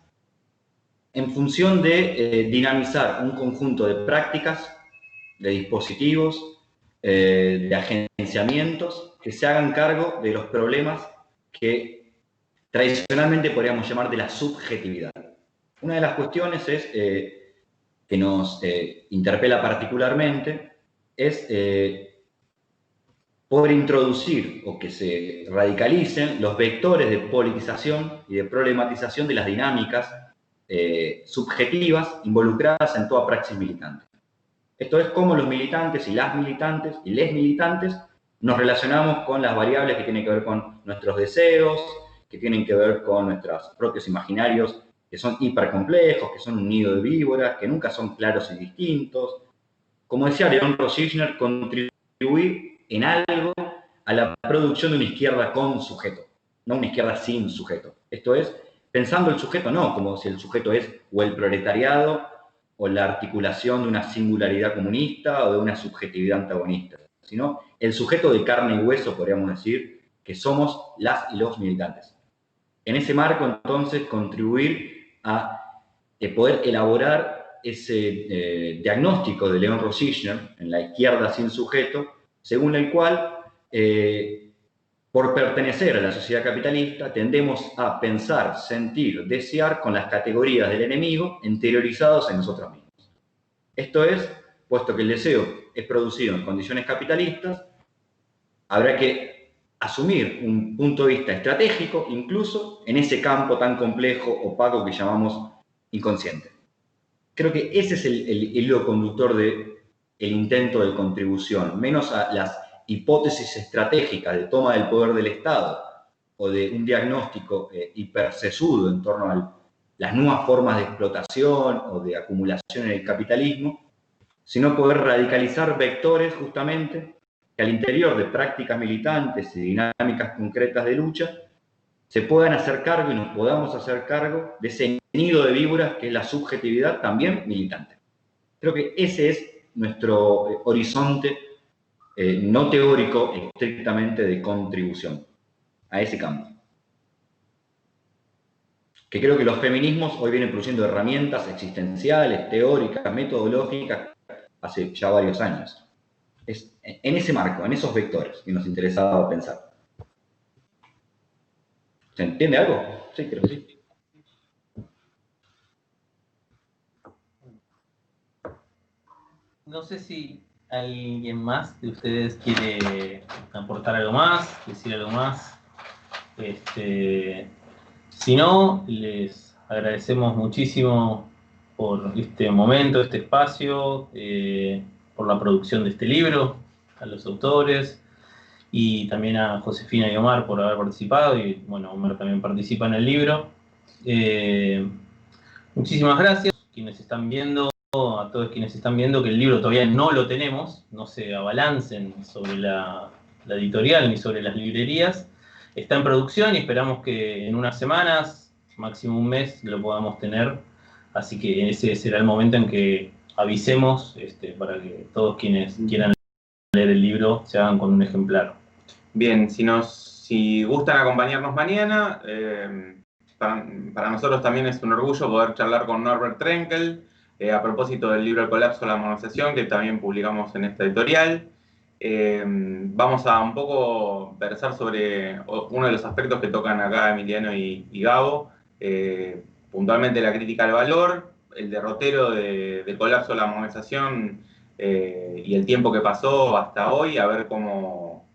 en función de dinamizar un conjunto de prácticas, de dispositivos, de agenciamientos que se hagan cargo de los problemas que tradicionalmente podríamos llamar de la subjetividad. Una de las cuestiones es, que nos interpela particularmente, es poder introducir o que se radicalicen los vectores de politización y de problematización de las dinámicas subjetivas involucradas en toda praxis militante. Esto es cómo los militantes y las militantes y les militantes nos relacionamos con las variables que tienen que ver con nuestros deseos, que tienen que ver con nuestros propios imaginarios, que son hipercomplejos, que son un nido de víboras, que nunca son claros y distintos. Como decía León Rosichner, contribuir en algo a la producción de una izquierda con sujeto, no una izquierda sin sujeto. Esto es, pensando el sujeto no como si el sujeto es o el proletariado o la articulación de una singularidad comunista o de una subjetividad antagonista, sino el sujeto de carne y hueso, podríamos decir, que somos las y los militantes. En ese marco, entonces, contribuir a poder elaborar ese diagnóstico de León Rosichner en la izquierda sin sujeto, según el cual, por pertenecer a la sociedad capitalista, tendemos a pensar, sentir, desear con las categorías del enemigo interiorizados en nosotros mismos. Esto es, puesto que el deseo es producido en condiciones capitalistas, habrá que asumir un punto de vista estratégico, incluso en ese campo tan complejo, opaco que llamamos inconsciente. Creo que ese es el hilo conductor del intento de contribución, menos a las hipótesis estratégicas de toma del poder del Estado o de un diagnóstico hipersesudo en torno a las nuevas formas de explotación o de acumulación en el capitalismo, sino poder radicalizar vectores justamente que al interior de prácticas militantes y dinámicas concretas de lucha se puedan hacer cargo y nos podamos hacer cargo de ese nido de víboras que es la subjetividad también militante. Creo que ese es nuestro horizonte no teórico, estrictamente de contribución a ese campo. Que creo que los feminismos hoy vienen produciendo herramientas existenciales, teóricas, metodológicas, hace ya varios años. Es en ese marco, en esos vectores que nos interesaba pensar. ¿Se entiende algo? Sí, creo que sí. No sé si alguien más de ustedes quiere aportar algo más, decir algo más. Si no, les agradecemos muchísimo por este momento, este espacio, por la producción de este libro, a los autores y también a Josefina y Omar por haber participado, y bueno, Omar también participa en el libro. Muchísimas gracias a quienes están viendo, a todos quienes están viendo, que el libro todavía no lo tenemos, no se abalancen sobre la editorial ni sobre las librerías. Está en producción y esperamos que en unas semanas, máximo un mes, lo podamos tener. Así que ese será el momento en que avisemos para que todos quienes quieran leer el libro se hagan con un ejemplar. Bien, si gustan acompañarnos mañana, para nosotros también es un orgullo poder charlar con Norbert Trenkel a propósito del libro El colapso de la monetización, que también publicamos en esta editorial. Vamos a un poco versar sobre uno de los aspectos que tocan acá Emiliano y Gabo, puntualmente la crítica al valor, el derrotero del colapso de la monetización y el tiempo que pasó hasta hoy, a ver cómo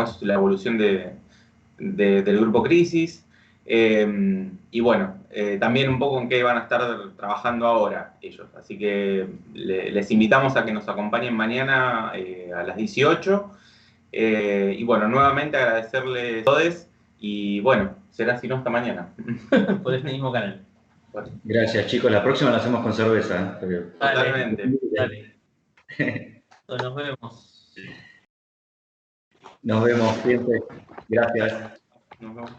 es la evolución del grupo Crisis. Y bueno, también un poco en qué van a estar trabajando ahora ellos. Así que les invitamos a que nos acompañen mañana a las 18. Y bueno, nuevamente agradecerles a todos. Y bueno, será si no hasta mañana. Por este mismo canal. Bueno, Gracias, chicos. La próxima la hacemos con cerveza. totalmente. Dale. Nos vemos. Nos vemos siempre. Gracias. Nos vemos.